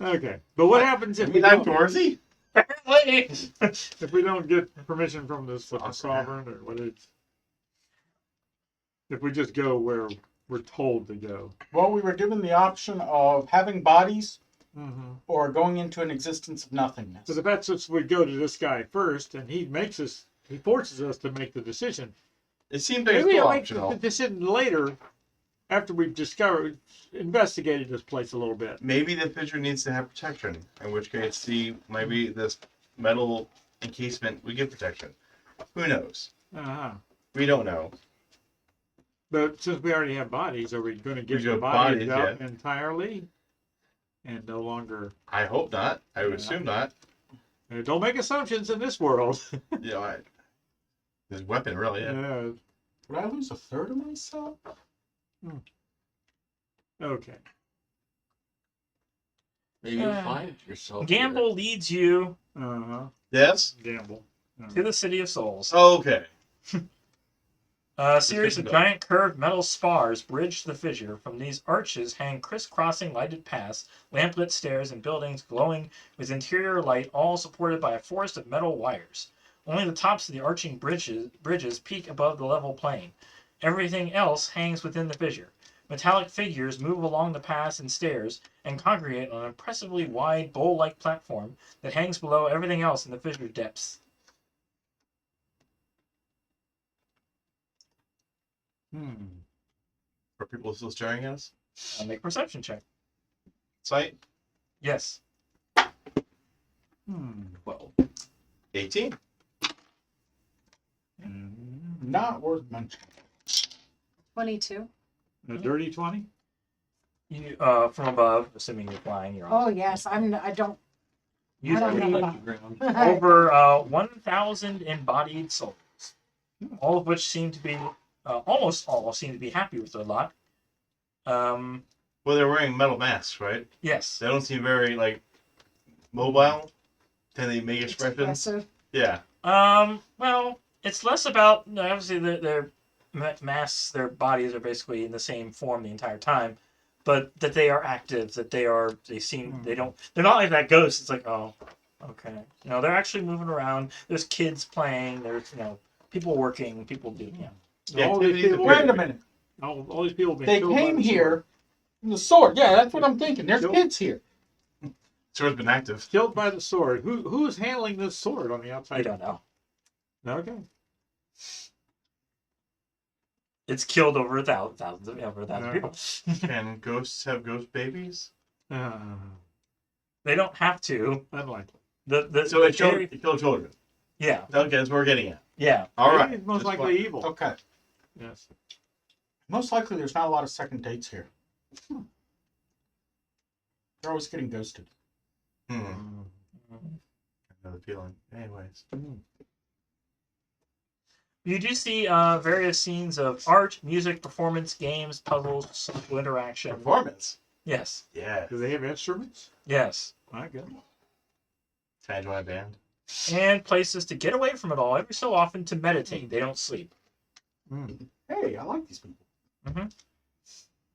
Okay, but what happens if Is we that don't, Dorothy? Apparently. if we don't get permission from this with the Okay. sovereign or what it's? If we just go where we're told to go. Well, we were given the option of having bodies Mm-hmm. or going into an existence of nothingness. So the bet is we go to this guy first, and he forces us to make the decision. It seems like it's Maybe still we'll make optional. the decision later, after we've investigated this place a little bit. Maybe the fissure needs to have protection, in which case, maybe this metal encasement would give protection. Who knows? Uh-huh. We don't know. But since we already have bodies, are we going to give We the have bodies bodies, up entirely? And no longer... I hope not. I would Yeah. assume not. Don't make assumptions in this world. You know, this weapon really. Yeah. Would I lose a third of myself? Okay. Maybe you'll find yourself. Gamble leads you Uh-huh. Yes. Gamble. to the City of Souls. Okay. A series of giant curved metal spars bridge the fissure. From these arches hang crisscrossing lighted paths, lamplit stairs, and buildings glowing with interior light, all supported by a forest of metal wires. Only the tops of the arching bridges peak above the level plane. Everything else hangs within the fissure. Metallic figures move along the paths and stairs and congregate on an impressively wide bowl-like platform that hangs below everything else in the fissure depths. Are people still staring at us? Make a perception check. Sight? Yes. Well, 18. Not worth mentioning. 22. A dirty 20? You, from above, assuming you're flying, you're Oh on. yes, I don't. You I don't see know. ground. over 1,000 embodied souls, all of which seem to be, almost all seem to be happy with their lot. Well, they're wearing metal masks, right? Yes. They don't seem very, mobile. Can they make expressions? Expressive. Yeah. Well, it's less about, obviously, their masks, their bodies are basically in the same form the entire time, but that they are active, that they're not like that ghost. It's like, oh, okay. They're actually moving around. There's kids playing. There's, people working, people doing, Yeah, All these activities people, appear. Wait a minute. all these people being They killed by came the sword. here. The sword. Yeah, that's what I'm thinking. There's Nope. kids here. Sword's been active. Killed by the sword. Who's handling this sword on the I outside? don't know. Okay. It's killed over thousands of people. Can ghosts have ghost babies? They don't have to. Unlikely. So it killed children. Yeah, Okay, that's what we're getting at. yeah. All Maybe right. it's most That's likely fine. evil. Okay. Yes. Most likely there's not a lot of second dates here. They're always getting ghosted. Hmm. I know the feeling. Anyways. You do see various scenes of art, music, performance, games, puzzles, social interaction. Performance. Yes. Yeah. Do they have instruments? Yes. My God. Can I join a band? And places to get away from it all every so often to meditate. They don't sleep. Hey, I like these people. Mhm.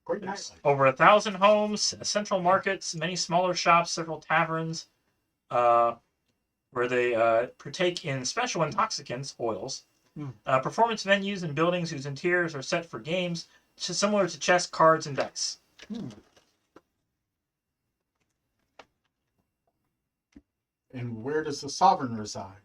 Great There's nightlife. over 1,000 homes, central markets, many smaller shops, several taverns, where they partake in special intoxicants, oils, performance venues and buildings whose interiors are set for games similar to chess, cards, and dice. And where does the sovereign reside?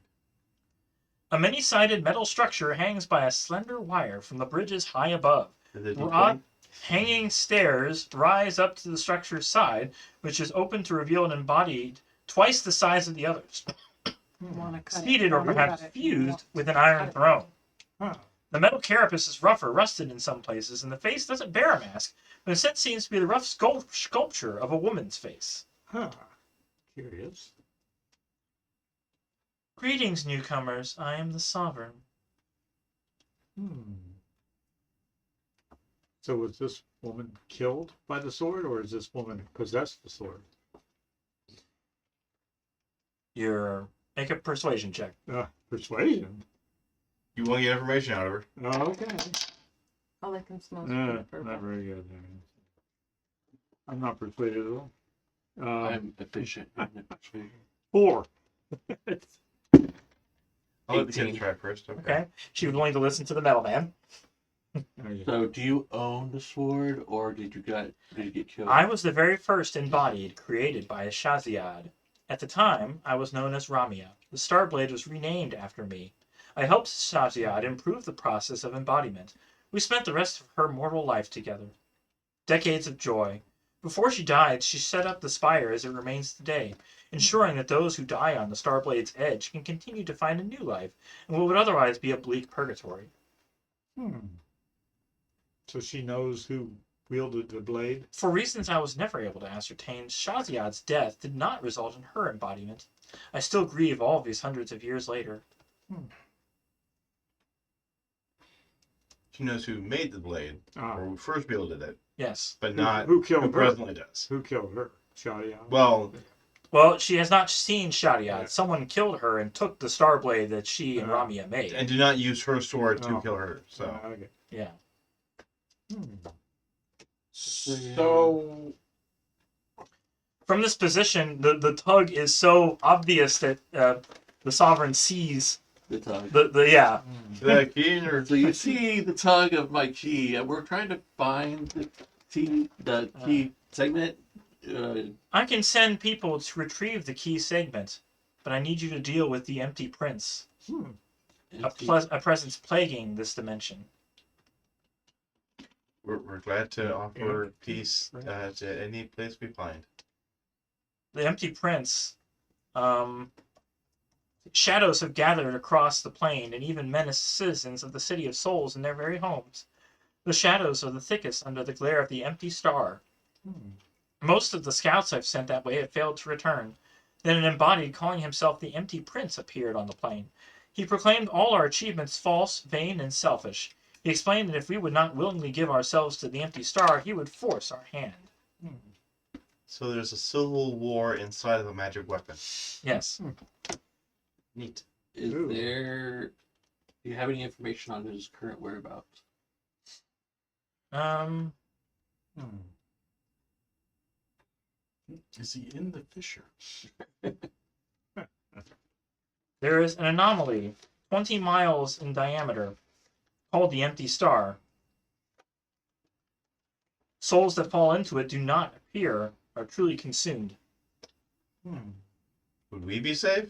A many-sided metal structure hangs by a slender wire from the bridges high above. Is it Broad, D20? hanging stairs rise up to the structure's side, which is open to reveal an embodied twice the size of the others, Wanna cut it, seated or wanna perhaps cut it, fused with an iron throne. Huh. The metal carapace is rough or rusted in some places, and the face doesn't bear a mask, but instead seems to be the rough sculpture of a woman's face. Huh. Curious. Greetings, newcomers. I am the sovereign. So was this woman killed by the sword, or is this woman possessed the sword? Make a persuasion check. Persuasion. You want to get information out of her? Oh, okay. All I can smell is Not peanut butter. very good. I'm not persuaded at all. I'm efficient in persuasion. 4. I'll let the kids 18. try first. Okay. She was willing to listen to the metal man. So, do you own the sword, or did you get killed? I was the very first embodied created by a Shaziad. At the time, I was known as Ramia. The Starblade was renamed after me. I helped Shaziad improve the process of embodiment. We spent the rest of her mortal life together. Decades of joy. Before she died, she set up the spire as it remains today, ensuring that those who die on the Starblade's edge can continue to find a new life in what would otherwise be a bleak purgatory. So she knows who wielded the blade? For reasons I was never able to ascertain, Shaziad's death did not result in her embodiment. I still grieve all these hundreds of years later. She knows who made the blade, or who first wielded it, Yes. but not who killed who her? presently does. Who killed her? Shadia. Well, Well, she has not seen Shadiad. Yeah. Someone killed her and took the Starblade that she and Ramia made. and do not use her sword to Oh. kill her. So Okay. Yeah. So, From this position, the tug is so obvious that the sovereign sees the tug. yeah. the key or So you see the tug of my key, and we're trying to find the key segment. I can send people to retrieve the key segment, but I need you to deal with the empty prince, a presence plaguing this dimension. we're glad to offer peace to any place we find. The empty prince, shadows have gathered across the plain and even menaced citizens of the City of Souls in their very homes. The shadows are the thickest under the glare of the empty star. Most of the scouts I've sent that way have failed to return. Then an embodied calling himself the Empty Prince appeared on the plain. He proclaimed all our achievements false, vain, and selfish. He explained that if we would not willingly give ourselves to the empty star, he would force our hand. So there's a civil war inside of a magic weapon. Yes. Neat. Is Ooh. there? Do you have any information on his current whereabouts? is he in the fissure? There is an anomaly 20 miles in diameter called the Empty Star. Souls that fall into it do not appear are truly consumed. Would we be safe?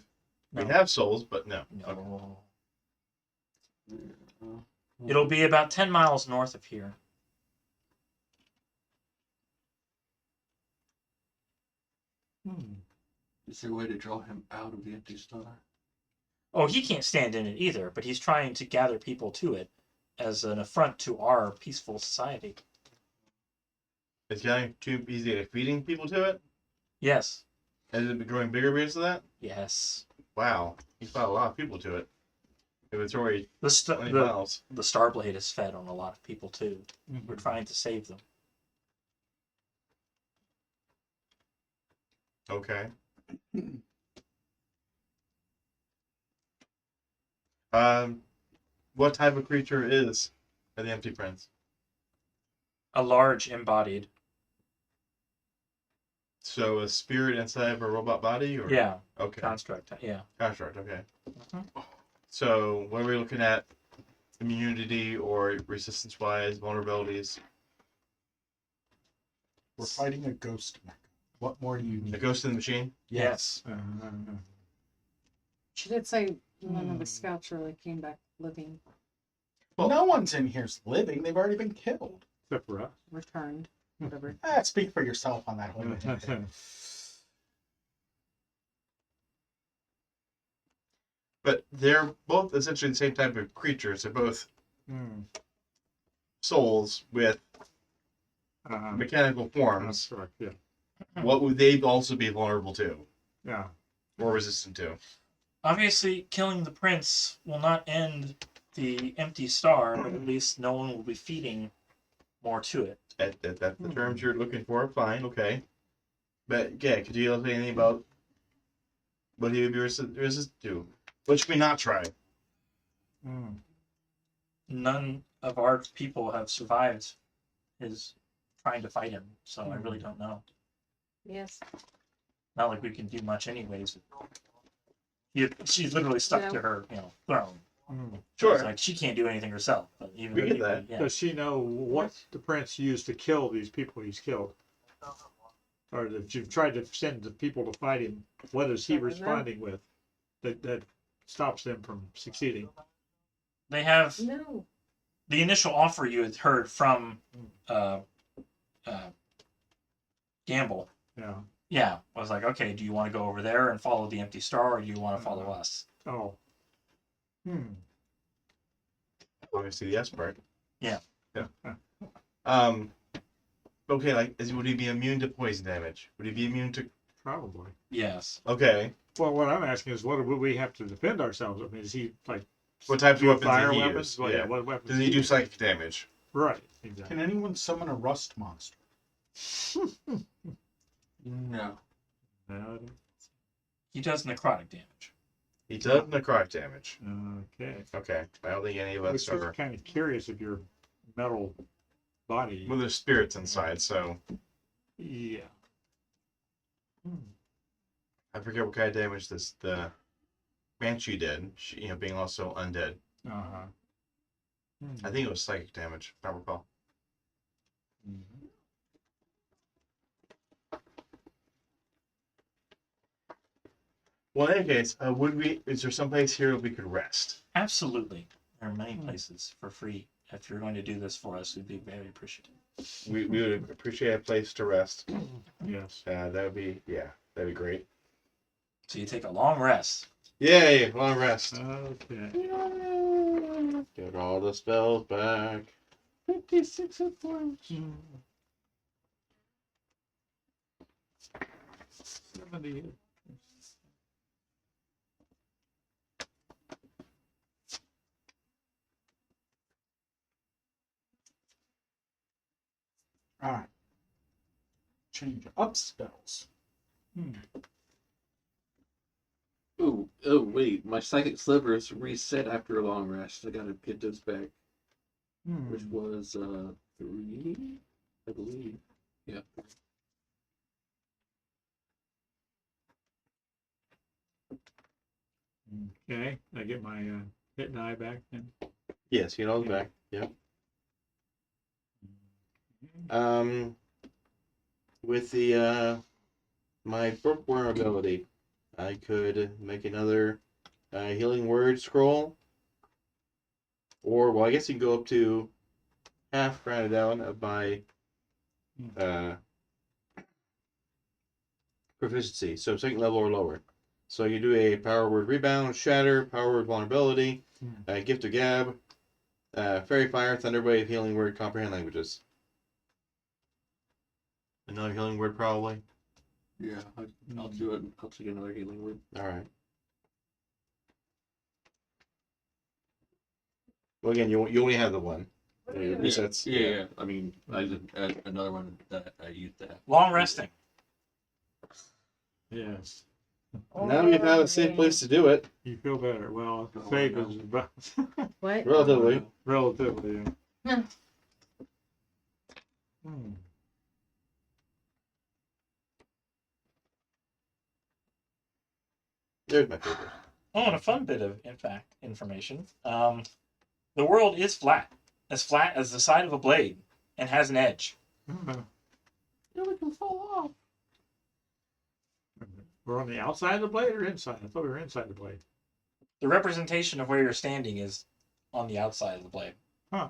No. We have souls, but no. Okay. No. It'll be about 10 miles north of here. Is there a way to draw him out of the empty star? Oh, he can't stand in it either, but he's trying to gather people to it as an affront to our peaceful society. Is getting too easy at feeding people to it? Yes. Has it been growing bigger because of that? Yes. Wow, you fought a lot of people to it. It was already The 20 miles. the Starblade is fed on a lot of people too. Mm-hmm. We're trying to save them. Okay. What type of creature is the Empty Prince? A large embodied. So a spirit inside of a robot body, or Yeah. okay, Construct. Yeah. construct. Okay. Mhm. So what are we looking at? Immunity or resistance wise, vulnerabilities? We're fighting a ghost mecha. What more do you The need? ghost in the machine. Yes. She did say none of the scouts really came back living, Well- No one's in here's living. They've already been killed. Except for us. returned, whatever. Speak for yourself on that one. But they're both essentially the same type of creatures. They're both souls with mechanical That's forms. correct. Yeah. What would they also be vulnerable to Yeah. or resistant to? Obviously, killing the prince will not end the empty star, but at least no one will be feeding more to it. That's the terms you're looking for. Fine, okay. But yeah, could you tell us anything about what he would be resistant to? What should we not try? None of our people have survived his trying to fight him, so I really don't know. Yes. Not like we can do much anyways. She's literally stuck to her, throne. Sure. It's like she can't do anything herself. But even We the get people- that. Yeah. Does she know what the prince used to kill these people he's killed? Or that you've tried to send the people to fight him, what is he Don't know. responding with that stops them from succeeding? They have No. the initial offer you had heard from Gamble. Yeah. Yeah, I was like, okay, do you want to go over there and follow the empty star, or do you want to follow us? Oh. Obviously, the yes part. Yeah. Yeah. Okay, would he be immune to poison damage? Would he be immune to? Probably. Yes. Okay. Well, what I'm asking is, what would we have to defend ourselves? I mean, is he like What types of do weapons fire does he weapons? use? Well, Yeah. what weapons? Does he do psychic damage? Right. Exactly. Can anyone summon a rust monster? No. No, He does necrotic damage. He does necrotic damage. okay. Okay. I don't think any of I us was just are. kind of curious of your metal body. Well, there's spirits inside, so Yeah. I forget what kind of damage the Banshee did. She, being also undead. Uh-huh. I think it was psychic damage, if I recall. Well, in any case, is there some place here we could rest? Absolutely. There are many places for free. If you're going to do this for us, we'd be very appreciative. We would appreciate a place to rest. Yes. That'd be great. So you take a long rest. Yay, long rest. Okay. Get all the spells back. 56 hit points. 70 hit. Alright. Change up spells. Oh, wait. My psychic slivers reset after a long rest. I gotta get those back. Which was 3, I believe. Yeah. Okay. I get my hit die back then. Yes, get all the back. Yep. With the my bookworm ability, I could make another healing word scroll, or well, I guess you can go up to half rounded down of my proficiency, so second level or lower. So you do a power word rebound, shatter, power word vulnerability, gift of gab, fairy fire, thunder wave, healing word, comprehend languages. Another healing word, probably. Yeah, I'll do it. I'll take another healing word. All right. Well, again, you only have the one. What are Yeah, you- resets. Yeah. I mean, I did add another one that I used to have. Long resting. Yes. Now you have a safe place to do it. You feel better. Well, Oh, safe no. is about What? Relatively. relatively. Yeah. Hmm. Hmm. There's my favorite. Oh, and a fun bit of, in fact, information. The world is flat as the side of a blade, and has an edge. Yeah, we can fall off. We're on the outside of the blade or inside? I thought we were inside the blade. The representation of where you're standing is on the outside of the blade. Huh.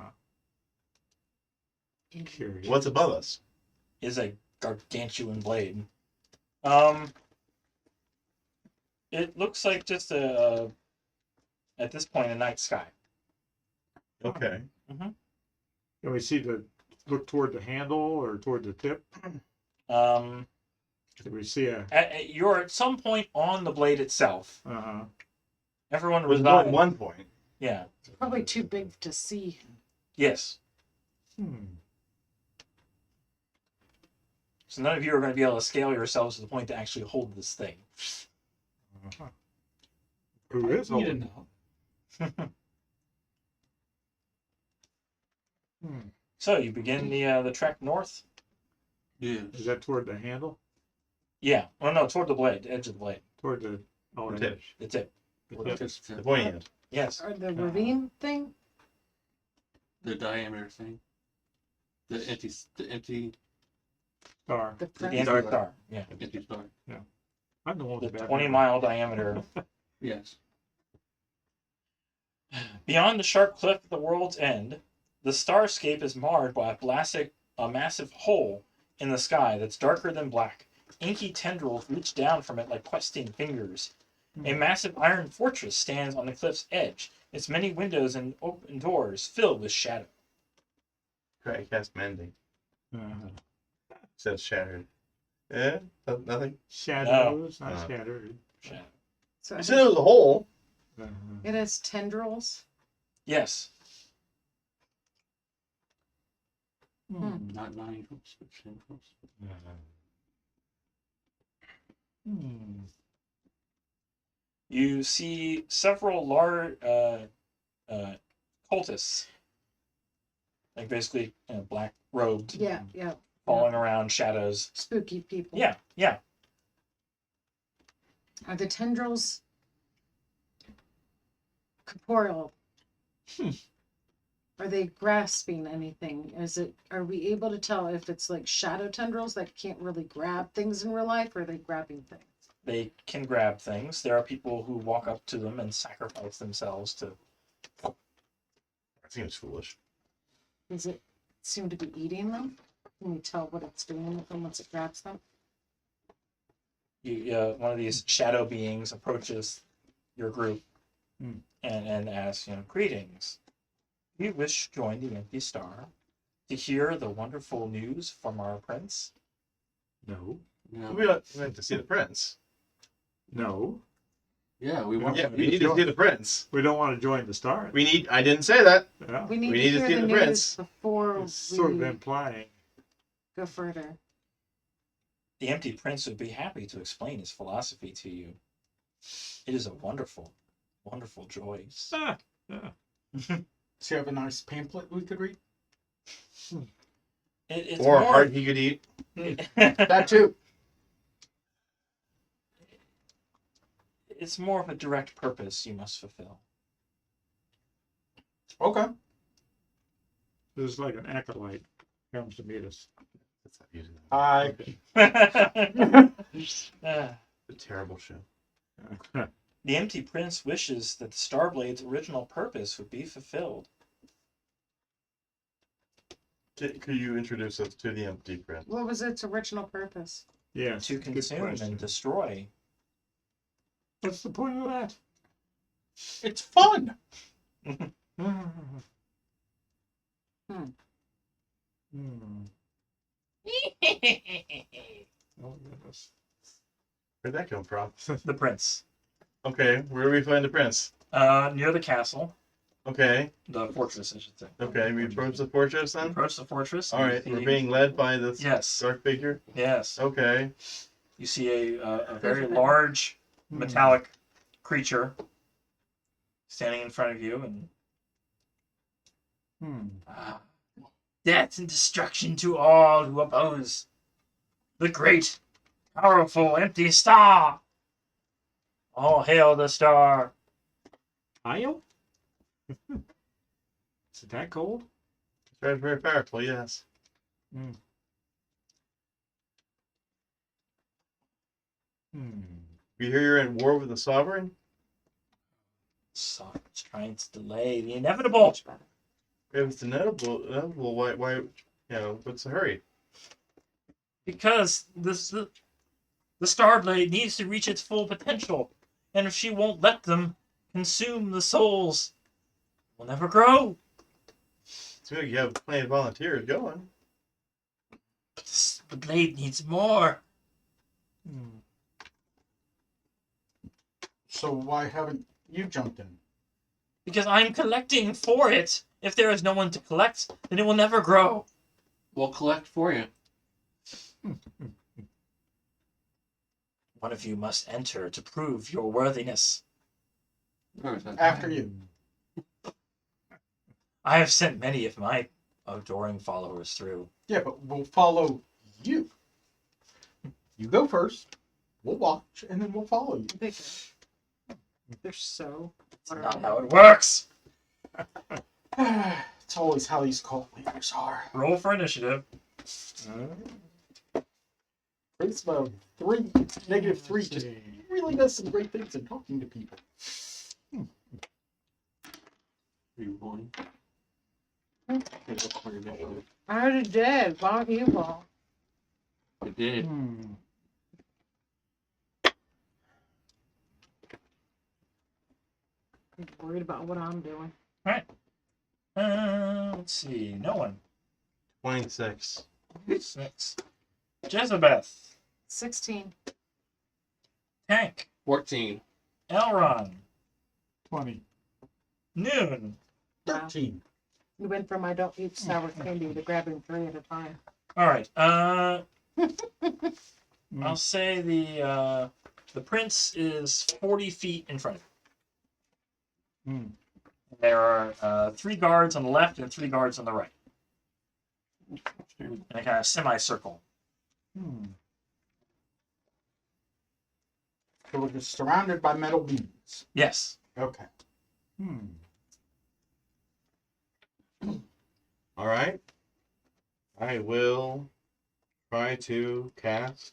Curious. What's above us? Is a gargantuan blade. It looks like just at this point, a night sky. Okay. Can we look toward the handle or toward the tip? Um, Do we see a? you're at some point on the blade itself. Everyone There's resides. only one point. Yeah. Probably too big to see. Yes. So none of you are going to be able to scale yourselves to the point to actually hold this thing. Who is You holding? didn't know. So you begin the trek north. Yeah. Is that toward the handle? Yeah. Oh no, toward the blade, the edge of the blade, Toward the The tip. the tip. Yep. Just The pointy end. Yes. Or the ravine thing? the diameter thing. The empty Star. The The front. end of the star. Yeah. empty star. I'm the one The with the bad 20-mile diameter. Yes. Beyond the sharp cliff at the world's end, the starscape is marred by a massive hole in the sky that's darker than black. Inky tendrils reach down from it like questing fingers. A massive iron fortress stands on the cliff's edge, its many windows and open doors filled with shadow. Try to cast mending. Uh, Says shattered. Yeah? Nothing? shadows, not No. scattered. Shadow. So You said it was a hole. it has tendrils. Yes. Not 9 hooks, but 10 hooks. You see several large cultists, like basically black robed, Yeah, yeah. falling around shadows. Spooky people. Yeah, yeah. Are the tendrils corporeal? Are they grasping anything? Are we able to tell if it's like shadow tendrils that can't really grab things in real life, or are they grabbing things? They can grab things. There are people who walk up to them and sacrifice themselves to. That seems foolish. Does it seem to be eating them? Can we tell what it's doing with them once it grabs them? One of these shadow beings approaches your group and asks, greetings. We wish to join the empty star to hear the wonderful news from our prince. No. No. We went to see the prince. No. Yeah, we want Yeah, to we need to see the prince. We don't want to join the star. I didn't say that. Yeah. We need We to need to hear see the the news prince. before It's sort of we implying. go further. The empty prince would be happy to explain his philosophy to you. It is a wonderful, wonderful joy. So you have a nice pamphlet we could read? It's Or a more, heart he could eat. That too. it's more of a direct purpose you must fulfill. Okay. This is like an acolyte comes to meet us. That's not usually Hi. a terrible show. The empty prince wishes that the Starblade's original purpose would be fulfilled. Could you introduce us to the empty prince? What was its original purpose? Yes. To good consume question. and destroy. What's the point of that? It's fun. Oh goodness. Where'd that come from? The prince. Okay, where do we find the prince? Near the castle. Okay. The fortress, I should say. Okay. We approach the fortress then. Approach the fortress. All right. We're being led by this Yes. dark figure. Yes. Okay. You see a very There's a- large Hmm. metallic creature standing in front of you, and death and destruction to all who oppose the great, powerful, empty star. All hail the star. Io? Is it that cold? It's very, very powerful. Yes. You hear you're in war with the sovereign? Sovereign's trying to delay the inevitable. Much better. If it's inevitable, why, what's the hurry? Because the Starblade needs to reach its full potential, and if she won't let them consume the souls, it will never grow. Seems like you have plenty of volunteers going. But the blade needs more. So why haven't you jumped in? Because I'm collecting for it. If there is no one to collect, then it will never grow. We'll collect for you. One of you must enter to prove your worthiness. After you. I have sent many of my adoring followers through. Yeah, but we'll follow you. You go first. We'll watch, and then we'll follow you. They're so. It's not how it works. It's always how these cult leaders are. Roll for initiative. Charisma 3, -3 just really does some great things in talking to people. 3-1. I already did. Why don't you roll? I did. I'm worried about what I'm doing. Let's see. No one. 26. 6. Jezebeth. 16. Tank. 14. Elron. 20. Noon. 13. You went from I don't eat sour candy to grabbing 3 at a time. All right. I'll say the prince is 40 feet in front of you. There are 3 guards on the left and 3 guards on the right. In a kind of semicircle. So we're just surrounded by metal beams. Yes. Okay. All right. I will try to cast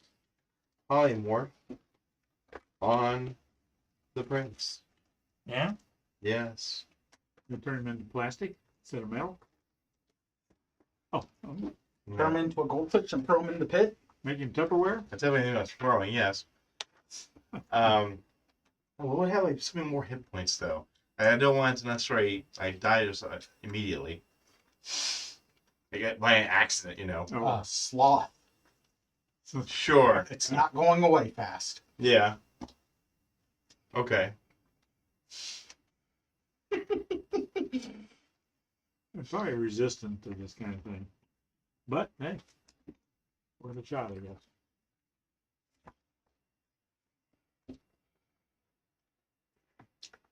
polymorph on the prince. Yeah? Yes. You turn him into plastic instead of metal? Oh, Turn him into a goldfish and throw him in the pit. make him Tupperware? That's everything that's throwing, yes. Well, we have like so many more hit points though. I don't want it to necessarily die just immediately. I get by an accident, you know. Oh, Sloth. Sure. It's not going away fast. Yeah. Okay. I'm probably resistant to this kind of thing. But, hey, worth a shot, I guess.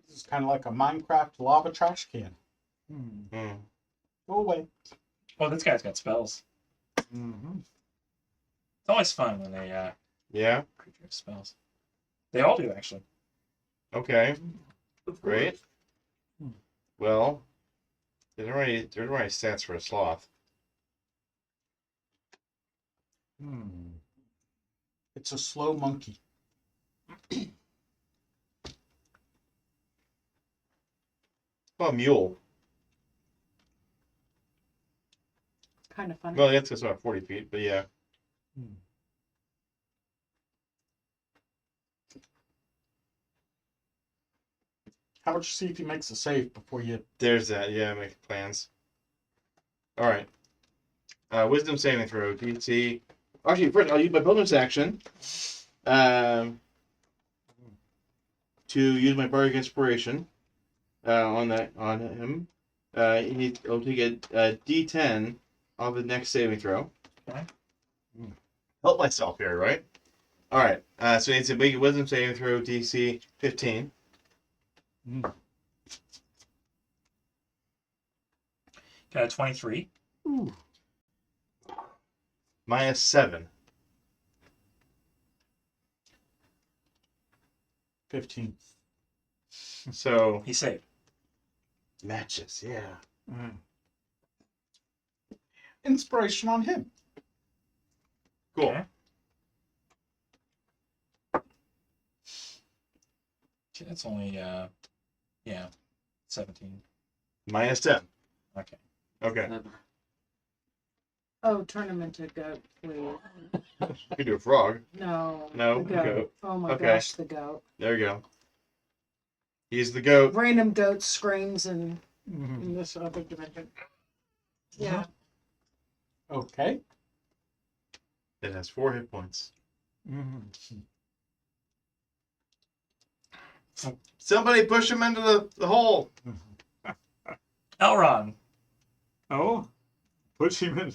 This is kind of like a Minecraft lava trash can. Mm. Go away. Oh, this guy's got spells. Mm-hmm. It's always fun when they Yeah. creature has spells. They all do, actually. Okay. Great. Hmm. Well, there's already stats for a sloth. It's a slow monkey. Well, a mule. Kind of funny. Well, that's just about 40 feet, but yeah. How about you see if he makes a save before you... There's that. Yeah, make plans. All right. Wisdom saving throw. DC. Actually, first I'll use my bonus action. To use my bardic inspiration. on him. He'll take a D10 off the next saving throw. Okay. Help myself here, right? All right. So he needs to make a wisdom saving throw, DC 15. Got a 23. Minus 7. 15. So He saved. matches, yeah. Inspiration on him. Cool. Okay. Okay, that's only 17. Minus 10. Okay. Okay. Oh, turn him into a goat, please. You could do a frog. No. No, the goat. goat. Oh my Okay. gosh, the goat. There you go. He's the goat. Random goat screams in Mhm. this other dimension. Yeah. Okay. It has 4 hit points. Mhm. Somebody push him into the hole. Elron. Oh, push him in.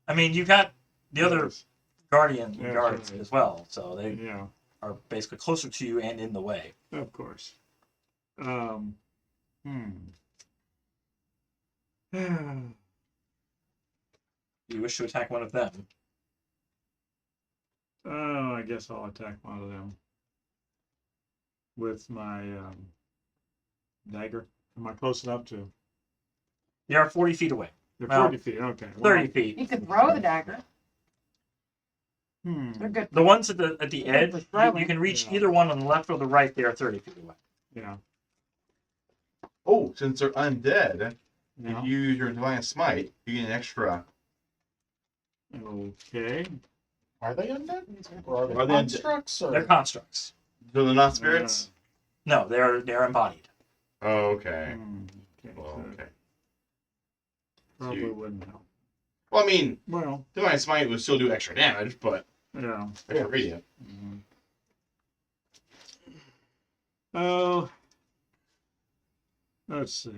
I mean, you got the other Yes. guardian Yeah, guards right. as well, so they Yeah, are basically closer to you and in the way. of course. You wish to attack one of them. Oh, I guess I'll attack one of them with my dagger. Am I close enough to? They are 40 feet away. They're Well, 40 feet. Okay. 30 Well, feet. You could throw the dagger. Hmm. They're good. The ones at the They're good edge, for you throwing. can reach Yeah. either one on the left or the right. They are 30 feet away. Yeah. Oh, since they're undead, Yeah. if you use your Divine Smite, you get an extra. Okay. Are they undead? Or are they Are they undead? constructs? Or... They're constructs. So they're not spirits? No, they're embodied. Oh, okay. Okay. Well, so okay. Probably you- wouldn't help. Well, I mean, Well, Divine Smite would still do extra damage, but yeah. extra radiant. Mhm. Oh, let's see.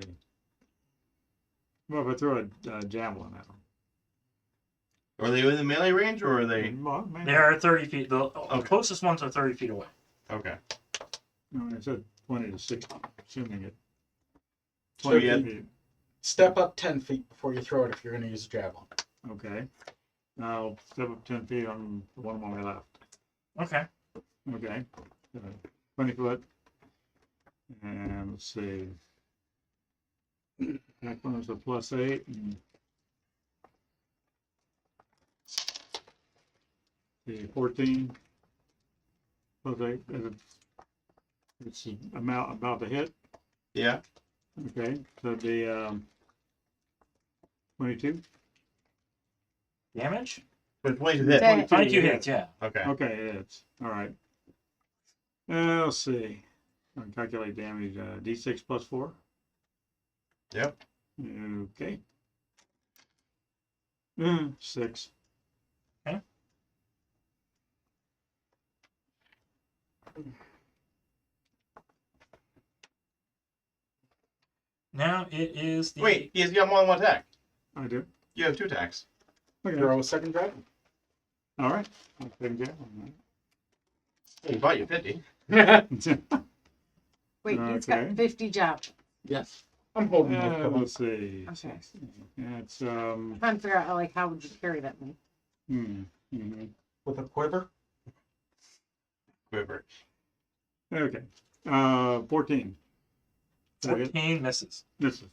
Well, if I throw a javelin at them. Are they within melee range or are they? Well, maybe. They are 30 feet. The closest ones are 30 feet away. Okay. No, I said 20 to 60, assuming it. So 20 you- feet. Step up 10 feet before you throw it if you're going to use a javelin. Okay. I'll step up 10 feet on the one on my left. Okay. Okay. 20 foot. And let's see. That one is a +8. And the 14 +8. It's the amount about to hit. Yeah. Okay. So the 22. Damage? But 22 hit. Dang. 22 hits, yeah. Okay. Okay, it is. All right. Let's see. I'll calculate damage. D6 + 4. Yep. Okay. 6. Okay. Now it is the Wait, he's got more than one attack. I do. You have 2 attacks. Okay. Throw a second javelin. All right. I'll take it down. He bought you 50. Wait, he's Okay. got 50 javelins. Yes. I'm holding it for them. Let's see. Okay. It's Trying to figure out how would you carry that many? With a quiver. Quiver. Okay. 14. Is that it? 14 misses. This is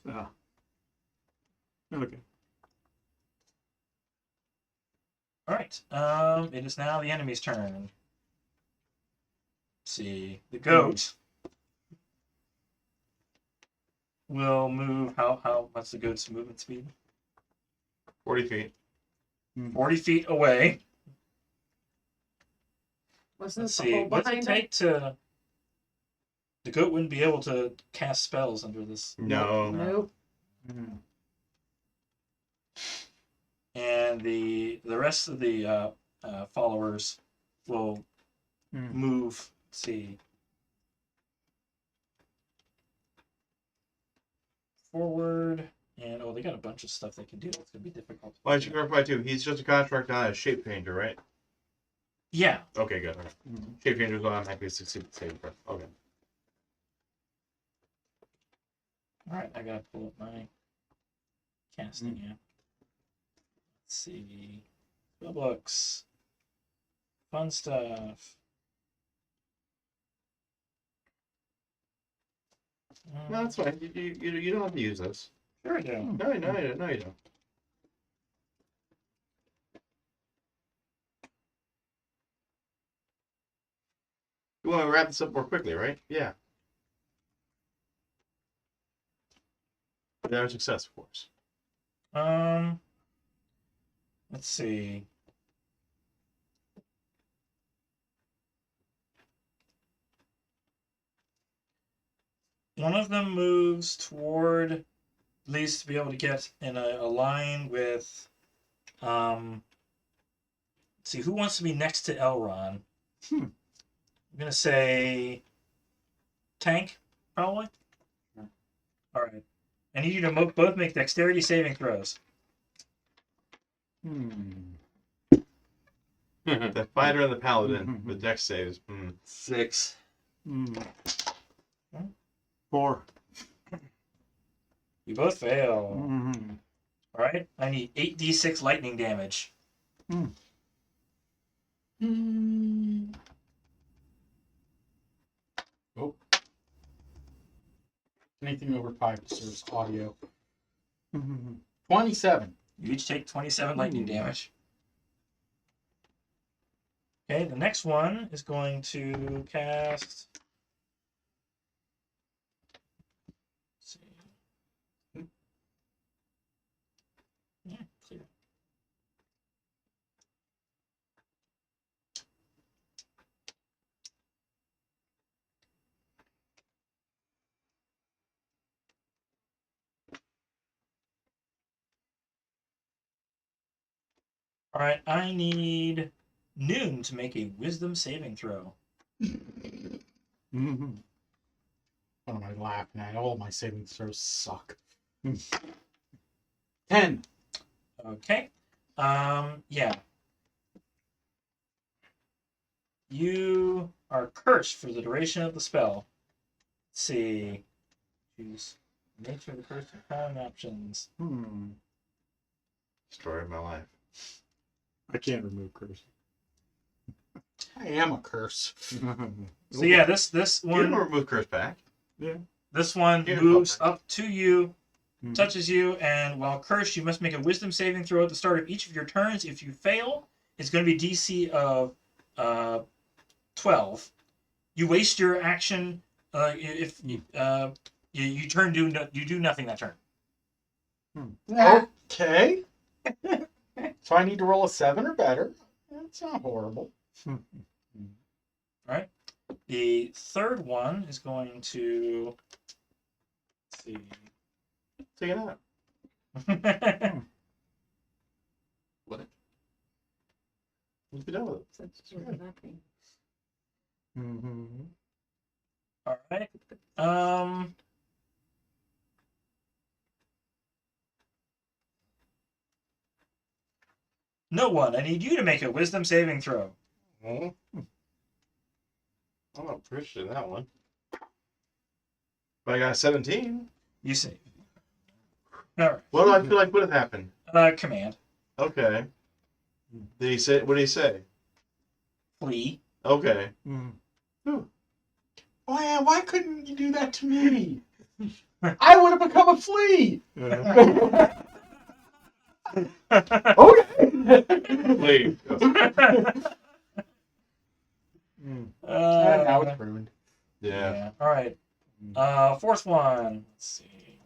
okay. All right. It is now the enemy's turn. Let's see, the goat will move. How? What's the goat's movement speed? 40 feet. 40 feet away. Wasn't Let's the see. hole What's it behind take it? to? The goat wouldn't be able to cast spells under this, No. Nope. and the rest of the followers will move. Let's see. forward. And they got a bunch of stuff they can do. It's gonna be difficult. Well, I should clarify too. He's just a contract, not a shape changer, right? Yeah. Okay, good. All right. Shape changers will automatically succeed the saving throw. Okay. All right. I gotta pull up my casting app. Let's see. Spell books. Fun stuff. No, that's fine. You don't have to use this. Sure I do. No, you don't. No, you don't. You want to wrap this up more quickly, right? Yeah. Another success, of course. Let's see. One of them moves toward at least to be able to get in a line with let's see, who wants to be next to Elron? I'm gonna say Tank, probably. Alright. I need you to both make dexterity saving throws. The fighter and the paladin with dex saves. 6. 4. You both fail. Alright. I need 8d6 lightning damage. Oh. Anything over 5 deserves audio. 27. You each take 27 lightning damage. Okay, the next one is going to cast. Let's see. Yeah, clear. All right, I need Noon to make a wisdom saving throw. What am I laughing at? All my saving throws suck. 10. Okay. Yeah. You are cursed for the duration of the spell. Let's see. Choose nature of the curse and common options. Story of my life. I can't remove curse. I am a curse. So yeah, this You can one remove curse back. this one Here, moves Papa. up to you, touches you, and while cursed, you must make a wisdom saving throw at the start of each of your turns. If you fail, it's going to be DC of 12. You waste your action if you do nothing that turn. Okay. So I need to roll a 7 or better. That's not horrible. Right. The third one is going to let's see. Take it out. What? Let's be done with it. Such sort of nothing. All right. No one. I need you to make a wisdom saving throw. I'm not appreciating that one. But I got a 17. You save. All right. What do I feel like would have happened? Command. Okay. Did he say? What did he say? Flee. Okay. Why couldn't you do that to me? I would have become a flea. Okay. Leave. Now it's ruined. Yeah. All right. Fourth one. Let's see.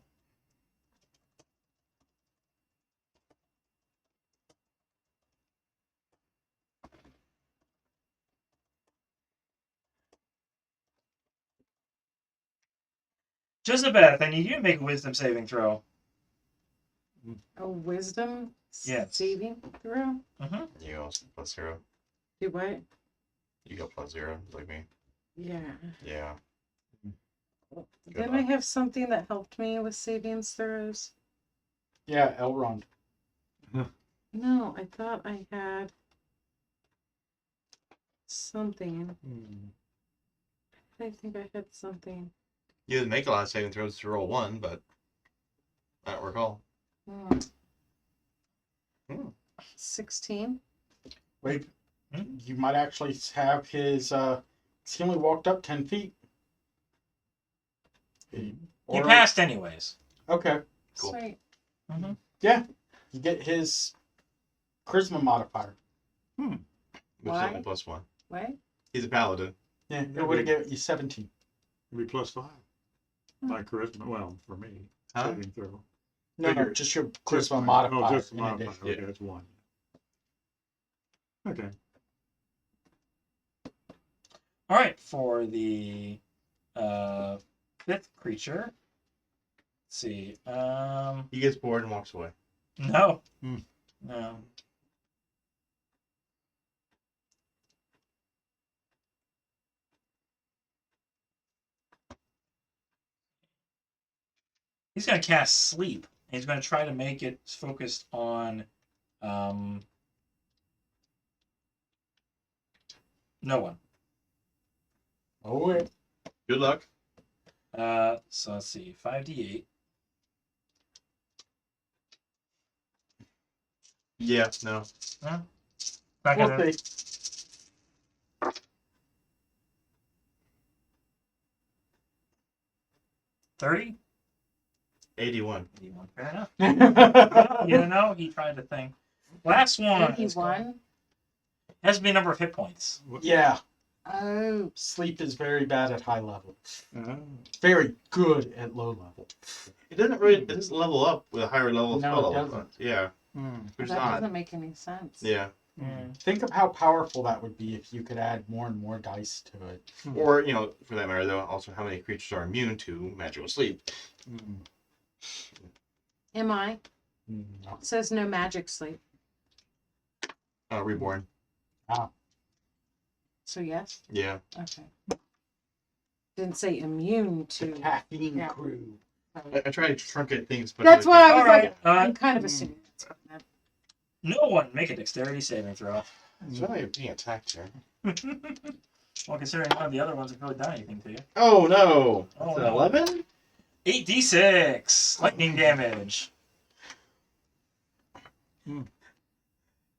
Jezebeth, I need you to make a wisdom saving throw. A wisdom Yes. saving throw? You also +0. Do what? You got +0, like me. Yeah. Yeah. Didn't I have something that helped me with savings throws? Yeah, Elrond. No, I thought I had something. I think I had something. You didn't make a lot of saving throws to roll 1, but I don't recall. 16. Wait, Hmm? you might actually have his. He only walked up 10 feet. You Or- passed anyways. Okay. Cool. Sweet. Yeah, you get his charisma modifier. Which Why? is only +1. What? He's a paladin. Yeah, it would have given you 17. It'd be +5. My charisma, well, for me, Huh? saving throw. No, Figure- just your Just charisma my- modifier. Oh, just the in modifier. addition. Okay, that's 1. Okay. All right, for the 5th creature. Let's see. He gets bored and walks away. No. Hmm. No. He's going to cast Sleep. And he's going to try to make it focused on no one. Oh, wait. Good luck. So let's see. 5d8. Yeah, no. Not We'll gonna, see. 30? 81. 81. Fair enough. You know, he tried to think. Last one. 81. Has to be a number of hit points. Yeah, Oh, sleep is very bad at high level. Uh, Very good at low level. It doesn't level up with a higher level of No, spell it level. doesn't. Yeah. hmm. Which is that odd. doesn't make any sense. Yeah. Think of how powerful that would be if you could add more and more dice to it. Or, for that matter, though, also how many creatures are immune to magical sleep. Am I? No. It says no magic sleep. Reborn. So yes? Yeah. Okay. Didn't say immune The to. caffeine Yeah. crew. I try to truncate things, but That's why I was All right. like, I'm kind of assuming. That's what that- No one make a dexterity saving throw. It's really being attacked here. Well, considering none of the other ones have really done anything to you. Oh no! Oh, That's an no. 11? 8d6 lightning damage. And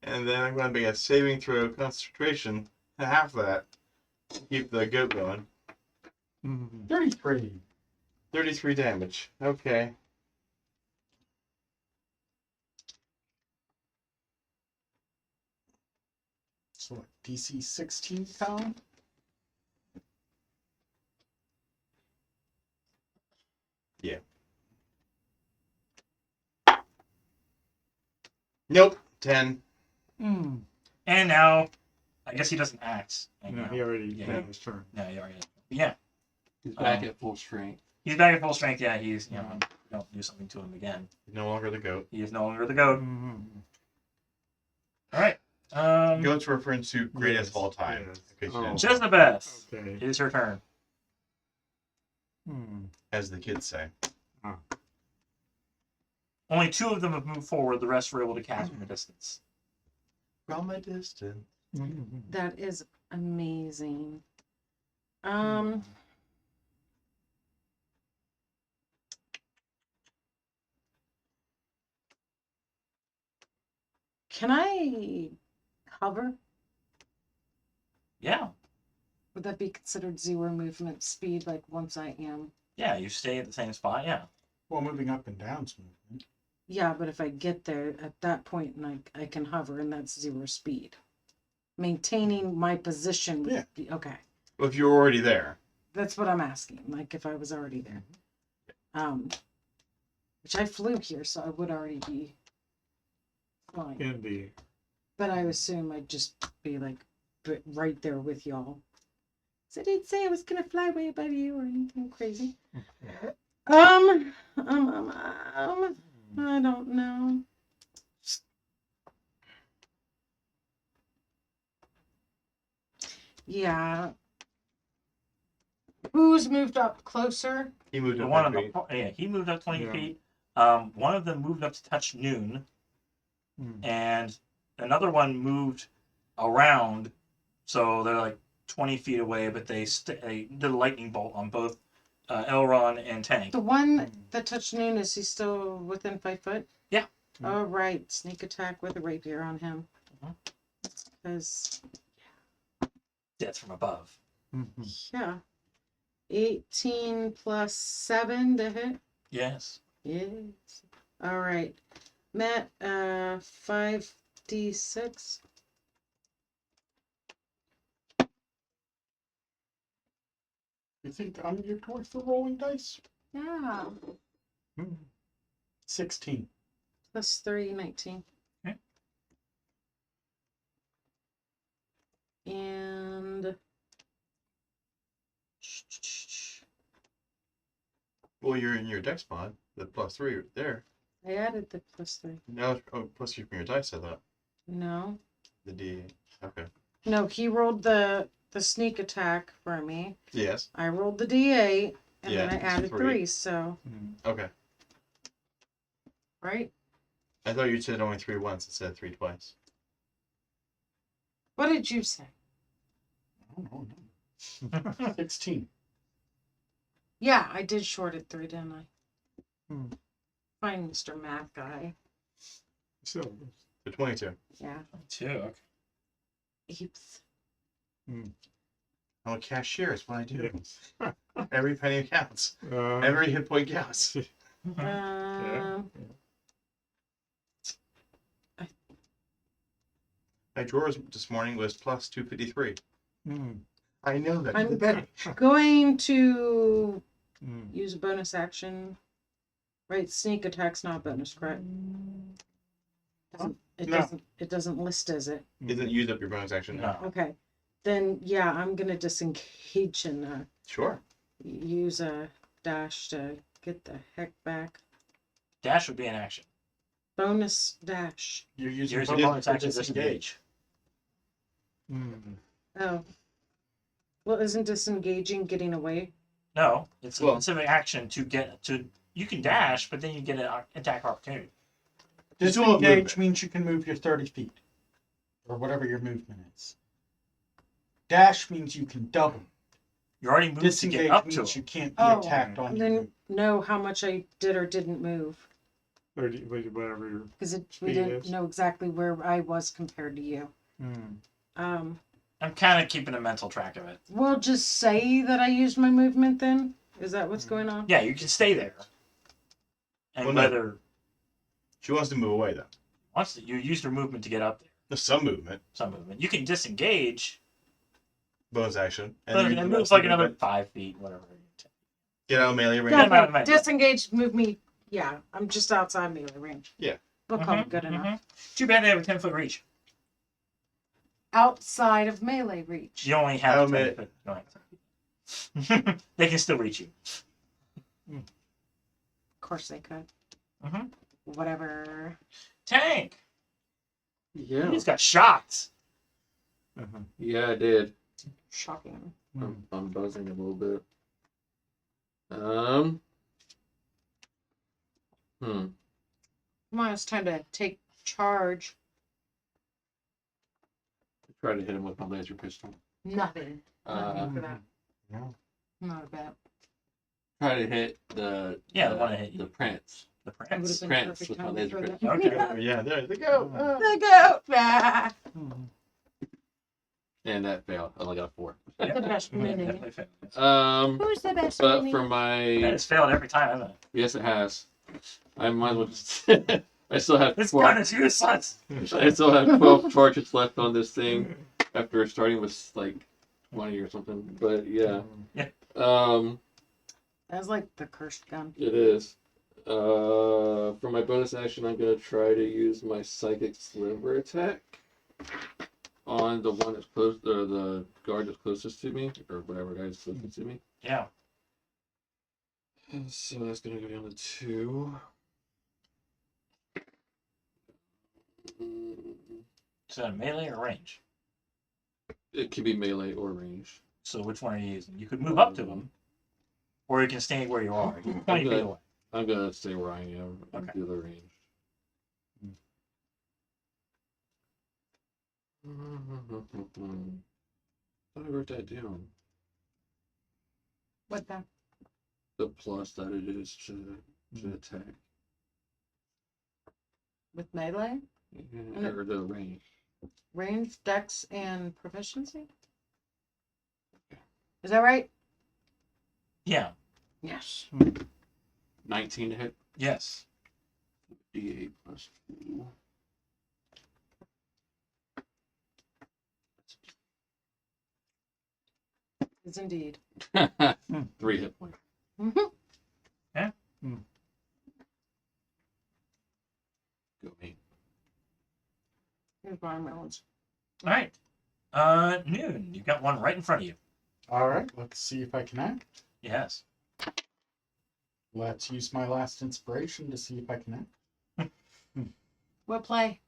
then I'm going to make a saving throw concentration to half that. Keep the goat going. 33. 33 damage. Okay. So what, DC 16 pound? Nope. 10. And now, I guess he doesn't act. No, he already Yeah. had his turn. No, he already. Yeah, He's back at full strength. he's back at full strength. Yeah, he's don't do something to him again. No longer the goat. He is no longer the goat. All right. Goats referring to greatest Yes, of all time. yes. In case you Oh. didn't- Jezebeth, Okay. it is her turn. As the kids say. Only 2 of them have moved forward. The rest were able to cast from a distance. From a distance. That is amazing. Can I hover? Yeah, Would that be considered 0 movement speed? Like once I am? yeah. You stay at the same spot. Yeah. Well, moving up and down's movement. Yeah, but if I get there at that point and I can hover, and that's 0 speed. Maintaining my position would Yeah. be okay. Well, if you're already there. That's what I'm asking. Like if I was already there. Which I flew here, so I would already be flying. In the But I assume I'd just be like right there with y'all. So I didn't say I was gonna fly way above you or anything crazy. I don't know. Yeah. Who's moved up closer? He moved The up one that on the tree. yeah, he moved up 20 Yeah. feet. One of them moved up to touch Noon, Hmm. and another one moved around, so they're like 20 feet away. But they did a lightning bolt on both Elron and Tank. The one that touched Noon, is he still within 5 foot? Yeah. All right. Sneak attack with a rapier on him. Mhm. Because, Death from above. yeah. 18 plus 7 to hit. Yes. Yes. All right. Matt, 5d6. You think I'm geared towards the rolling dice? Yeah. 16. Plus 3, 19. Okay. And Well, you're in your dex mod. The +3 there. I added the plus 3. Now, +3 from your dice. I thought No. the D. Okay. No, he rolled the sneak attack for me. Yes. I rolled the d8, and Yeah, then I it's added 3. 3, so, Okay. right? I thought you said only 3 once instead of 3 twice. What did you say? Oh, no. 16. Yeah, I did short it 3, didn't I? Hmm. Fine, Mr. Math Guy. So, So 22. Yeah. 2. Okay. Heaps. I'm a cashier. Is what I do. yeah. Every penny counts. Uh, Every hit point counts. Um, My drawers this morning was plus 253. I know that. I'm going to Mm. use a bonus action. Right, sneak attack's not a bonus, correct? It No. doesn't. It doesn't list as it. Isn't used up your bonus action now. No. Okay, then yeah, I'm gonna disengage and Sure. use a dash to get the heck back. Dash would be an action. Bonus dash. You're using Yours it is is bonus to action disengage. Oh. Well, isn't disengaging getting away? No, it's a Well- specific action to get to. You can dash, but then you get an attack opportunity. Just do a Disengage movement. means you can move your 30 feet. Or whatever your movement is. Dash means you can double. You already moved to Disengage get up to means him. you can't be Oh, attacked on your then move. know how much I did or didn't move, 30, whatever your. because we Speed didn't is. know exactly where I was compared to you. I'm kind of keeping a mental track of it. We'll just say that I used my movement then. Is that what's going on? Yeah, you can stay there. And Well, no. whether She wants to move away though. once you used your movement to get up there, There's some movement. some movement, you can disengage. Bonus action. But then it you moves like another 5 feet, whatever. get out of melee range. Yeah. Definitely. Disengage, move me. Yeah, I'm just outside melee range. Yeah. We'll call it good enough. Too bad they have a 10-foot reach. Outside of melee reach. You only have I'll a 20 admit- foot. You don't have 10 feet. They can still reach you. Of course they could. Mhm. Whatever. Tank! Yeah. He's got shots. Yeah, I did. Shocking. I'm buzzing a little bit. Come on, it's time to take charge. Try to hit him with my laser pistol. Nothing. Nothing for that. No. Not a bet. Try to hit the Yeah, the one that hit you. the prince. The It would prince. have been Prince perfect with my time to laser throw pistol. that. Okay. Yeah, there they go. The goat. Ah. And that failed. I only got a 4. The best mini. Definitely failed. Who's the best But mini? for And my it's failed every time, hasn't it? yes, it has. I might as well just. I still have This 12. gun is useless. I still have 12 charges left on this thing after starting with like 20 or something. But yeah. Yeah. That's like the cursed gun. It is. For my bonus action, I'm gonna try to use my psychic sliver attack on the one that's close, or the guard that's closest to me, or whatever guy is closest to me. Yeah. So that's gonna go down to 2. Is that melee or range? It could be melee or range. So which one are you using? You could move up to him. or you can stay where you are. You're 20 feet away. I'm gonna stay where I am and Okay. do the range. I wrote that down. What the? The plus that it is to attack. With melee? Yeah, or the range. Range, dex, and proficiency? Is that right? Yeah. Yes. 19 to hit. Yes. D8 plus 2. It's indeed. 3 hit points. Mm-hmm. Go me. Here's watermelons. All right. Noon. You've got one right in front of you. All right, let's see if I can act. Yes. Let's use my last inspiration to see if I can act. What play?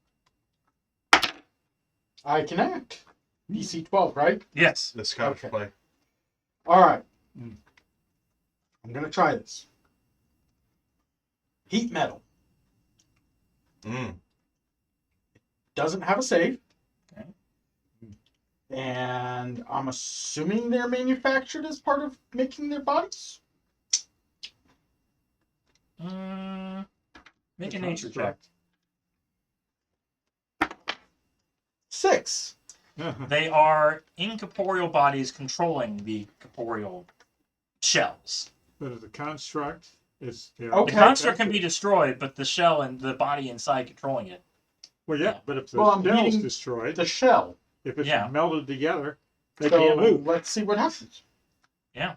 I can act. DC 12, right? Yes. The scout Okay. play. All right. I'm gonna try this. Heat metal Mm. doesn't have a save. Okay. And I'm assuming they're manufactured as part of making their bodies. Make a That's nature check. construct. 6. They are incorporeal bodies controlling the corporeal shells. But as a construct, it's The Okay. construct can be destroyed, but the shell and the body inside controlling it. Well, yeah, but if the Well, I'm shell's heating destroyed, The shell. if it's Yeah. melded together, they So can't move. let's see what happens. Yeah.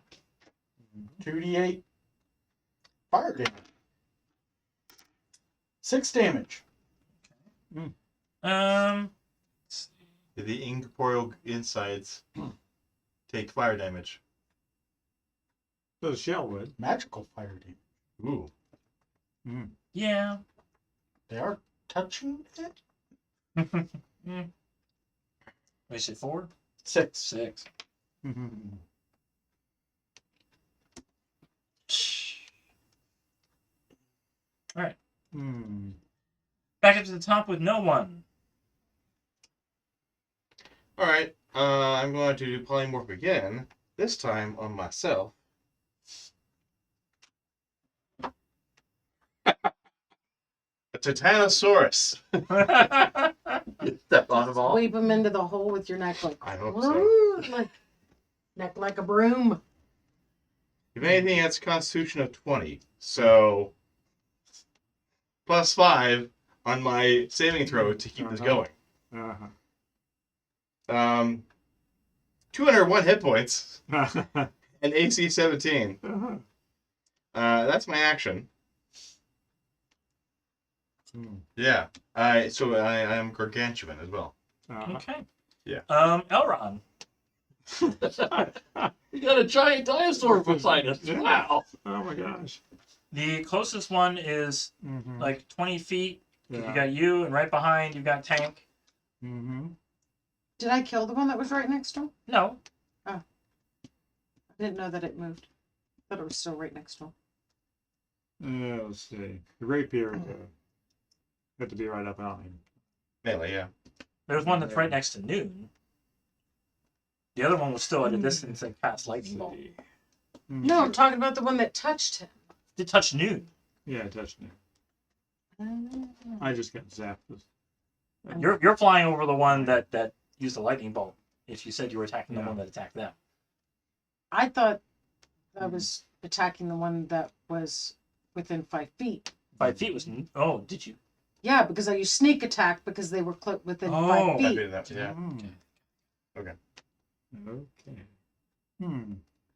2d8 fire damage. 6 damage. The incorporeal insides take fire damage. So the shell would. Magical fire damage. Ooh. Yeah. They are touching it. What is it, 4? 6. 6. All right. Back up to the top with no one. All right. I'm going to do polymorph again. This time on myself. A Titanosaurus. Step on them all. Sweep them into the hole with your neck like, I hope so. like neck like a broom. If anything, that's a Constitution of 20. So +5 on my saving throw to keep this going. 201 hit points and AC 17. That's my action. Yeah. So I am gargantuan as well. Okay. Yeah. Elron. You got a giant dinosaur beside us. Yeah. Wow. Oh my gosh. The closest one is like 20 feet. Yeah. You got you, and right behind you've got Tank. Did I kill the one that was right next to him? No. I didn't know that it moved. But it was still right next to him. Let's see. The rapier had to be right up on him. Melee, yeah. There's one that's right next to Noon. The other one was still at a distance and cast lightning bolt. No, I'm talking about the one that touched him. Did touch Noon. Yeah, I touched him. I just got zapped. You're flying over the one that used the lightning bolt. If you said you were attacking the Yeah. one that attacked them. I thought I was attacking the one that was within 5 feet. 5 feet was. Oh, did you? Yeah, because I used sneak attack because they were within Oh. 5 I feet. did that, yeah. Okay.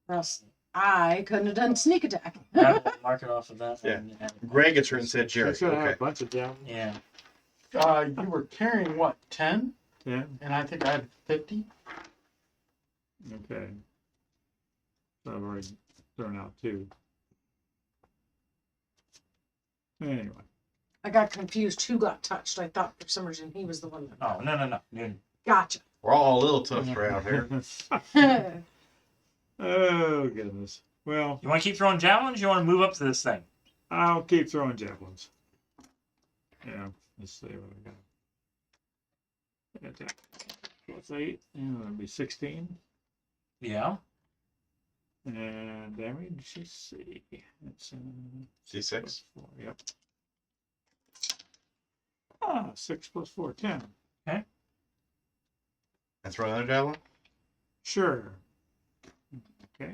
Or else I couldn't have done sneak attack. Yeah, we'll mark it off of that. Yeah. one. Greg gets hurt and said Jerry. He's gonna have Okay. a bunch of down. Yeah. You were carrying what, 10? Yeah. And I think I had 50. Okay. So I've already thrown out 2. Anyway. I got confused who got touched. I thought for some reason he was the one that Oh, no. Noon. Gotcha. We're all a little tough around here. Oh goodness. Well, You want to keep throwing javelins? You want to move up to this thing? I'll keep throwing javelins. Yeah, let's see what I got. Attack. Plus 8. Yeah, that'll be 16. Yeah. And damage, let's see. It's D6. 4. Yep. Ah, 6 plus 4, 10. And throw another javelin. Sure. Okay.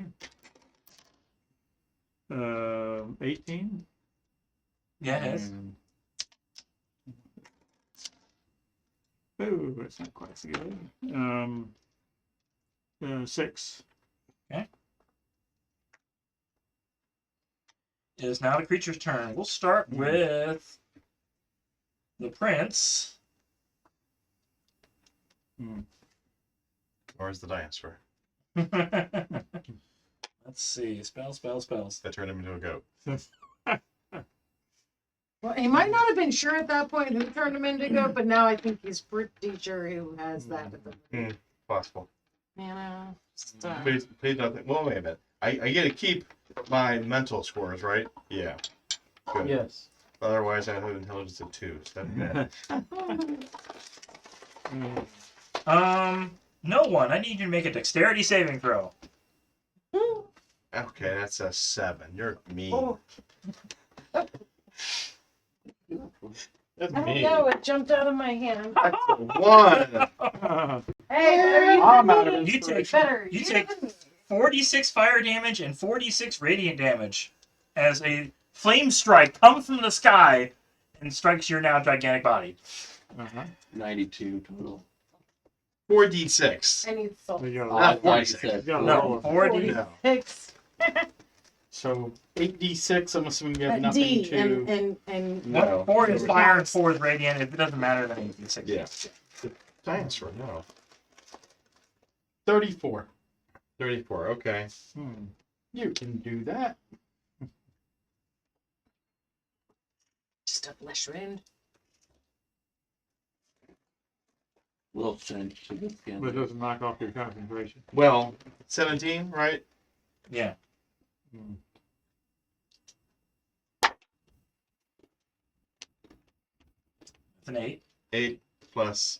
18. Yeah, it is. And... Ooh, that's not quite so good. 6. It is now the creature's turn. We'll start with the prince. Where's the dinosaur? Let's see. Spells. That turned him into a goat. Well, he might not have been sure at that point who turned him into goat, but now I think he's pretty sure who has that at the Possible. you know. Just, Please nothing. Well, wait a minute. I get to keep my mental scores, right? Yeah. Good. Yes. Otherwise, I have intelligence of 2. So that's bad. No one. I need you to make a dexterity saving throw. Okay, that's a 7. You're mean. Oh. That's I don't mean. know. It jumped out of my hand. That's a 1. Hey, better you I'm than out of me. You take Better you you take than me. 46 fire damage and 46 radiant damage as a flame strike comes from the sky and strikes your now gigantic body. 92 total. 4d6. I need salt. You got Not 96. 46. Yeah, No, 40. No. 46. So 8d6. I'm assuming you have But nothing D to. and No. 4 is fire and 4 is radiant. If it doesn't matter, then you can 6. Yeah. Dinosaur, no. 34. 34, okay. You can do that. just a flesh wound. Will send significant. But it doesn't knock off your concentration. Well, 17, right? Yeah. It's an 8. 8 plus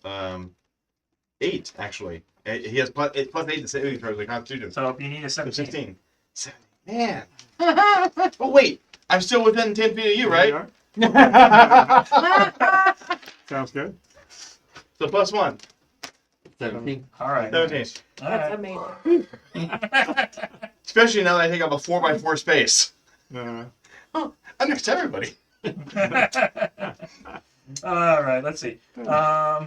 8, actually. He has plus 8 to saving throws, like Constitution. So if you need a So 17. 16. 17. Man. Oh, wait. I'm still within 10 feet of you, right? There you are. Sounds good. So plus 1. 17. All right. 17. All That's right. amazing. Especially now that I take up a 4x4 space. Uh, I'm next to everybody. All right. Let's see. uh,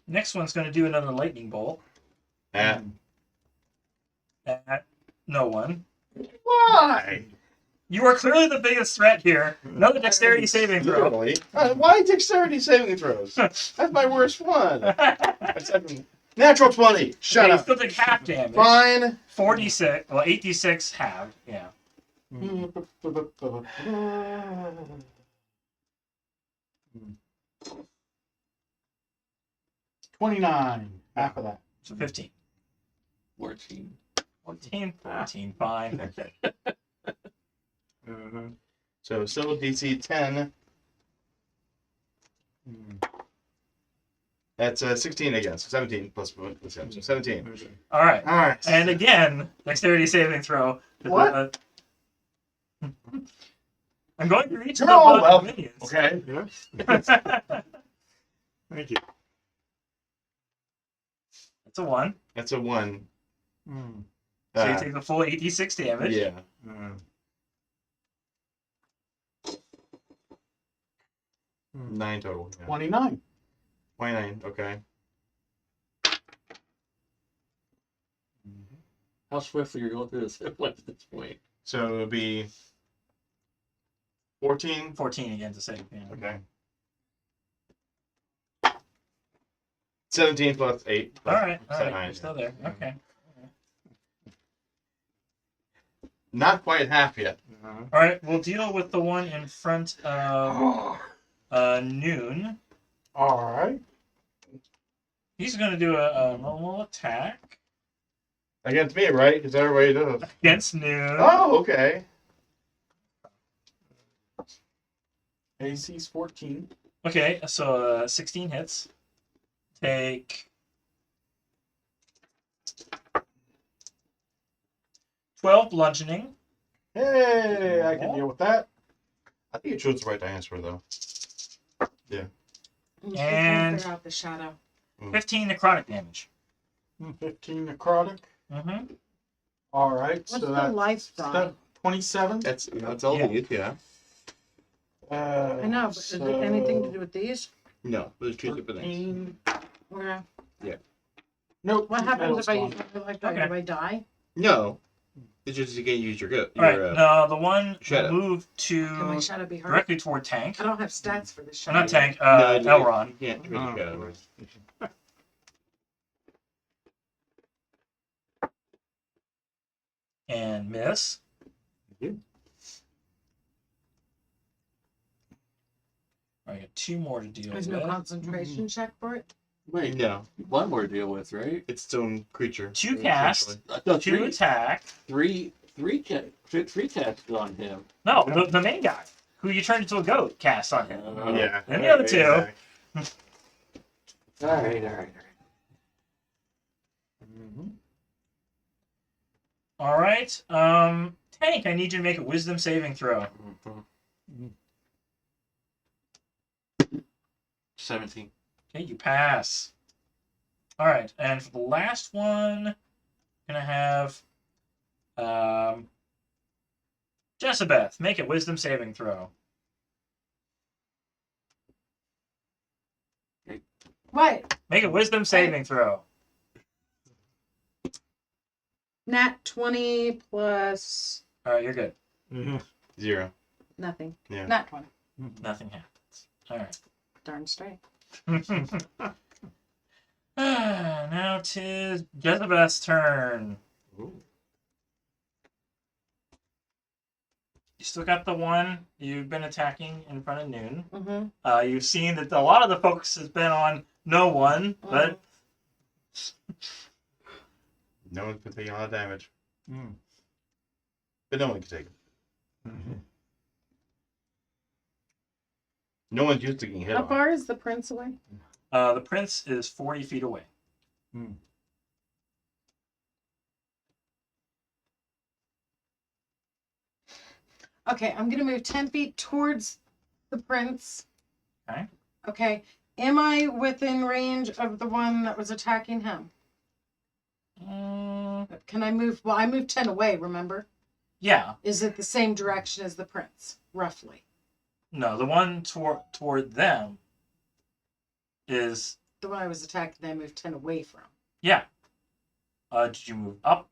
Next one's going to do another lightning bolt Eh. at no one. Why? You are clearly the biggest threat here. Another dexterity saving throw. Literally. Why dexterity saving throws? That's my worst one. Natural 20. Shut Okay, you up. still take half damage. Fine. 4d6. Well, 8d6 halved. Yeah. 29. Half of that. So 15. 14. 14. Fine. So still DC 10. That's 16 again. So 17 plus 1. So 17. All right. All right. And again, dexterity saving throw. What? I'm going to reach the Oh, well. minions. Okay. Yes. Thank you. That's a 1. That's a 1. So you take the full 8d6 damage. Yeah. 9 total. Yeah. 29. 29. Okay. How swiftly you're going through this at this point? So it would be 14. 14 again to save. Yeah. Okay. 17 plus 8. All right. All right. 9. You're still there. Okay. Not quite half yet. All right. We'll deal with the one in front of Noon. All right. He's going to do a normal attack. Against me, right? Because everybody does. Against noon. Oh, okay. AC's 14. Okay, so 16 hits. Take 12 bludgeoning. Hey, I can deal with that. I think you chose the right answer, though. You And- can't figure out the shadow. 15 necrotic damage. 15 necrotic. Mm-hmm. All right, What's so the that's life die? 27. That's all Yeah. these, yeah. I know, but is it anything to do with these? No, there's two different things. 14. Okay. Nope. What happens if I use metal's my life die? Okay. Do I die? No, it's just you can't use your go. All right, Your, now the one shadow. will move Can my to shadow be hurt? directly toward Tank. I don't have stats for this Or shadow. not Tank, No, you- Elrond. You can't trade your shadow. And miss. you. I got 2 more to deal There's with. no concentration check for it. Wait, No, one more to deal with, right? it's its own creature. 2 cast, essentially. I thought 2 attack. three casts on him. No, the main guy, who you turned into a goat, cast on him. Yeah. And the other two. All right. All right, Tank, I need you to make a wisdom saving throw. 17. Okay, you pass. All right, and for the last one, gonna have Jessabeth, make a wisdom saving throw. What? Make a wisdom saving throw. Nat 20 plus All right, you're good. 0. nothing. Yeah. Nat 20. Nothing happens. All right. Darn straight. Now 'tis Jezebel's turn. Ooh. You still got the one you've been attacking in front of noon. Mm-hmm. You've seen that a lot of the focus has been on no one, but No one can take a lot of damage. Mm. But no one can take it. No one's used to getting hit How on. far is the prince away? The prince is 40 feet away. Okay, I'm gonna move 10 feet towards the prince. Okay. Okay. Am I within range of the one that was attacking him? Can I move? Well, I moved 10 away, remember? Yeah. Is it the same direction as the prince, roughly? No, the one toward them is The one I was attacking, I moved 10 away from. yeah. Did you move up,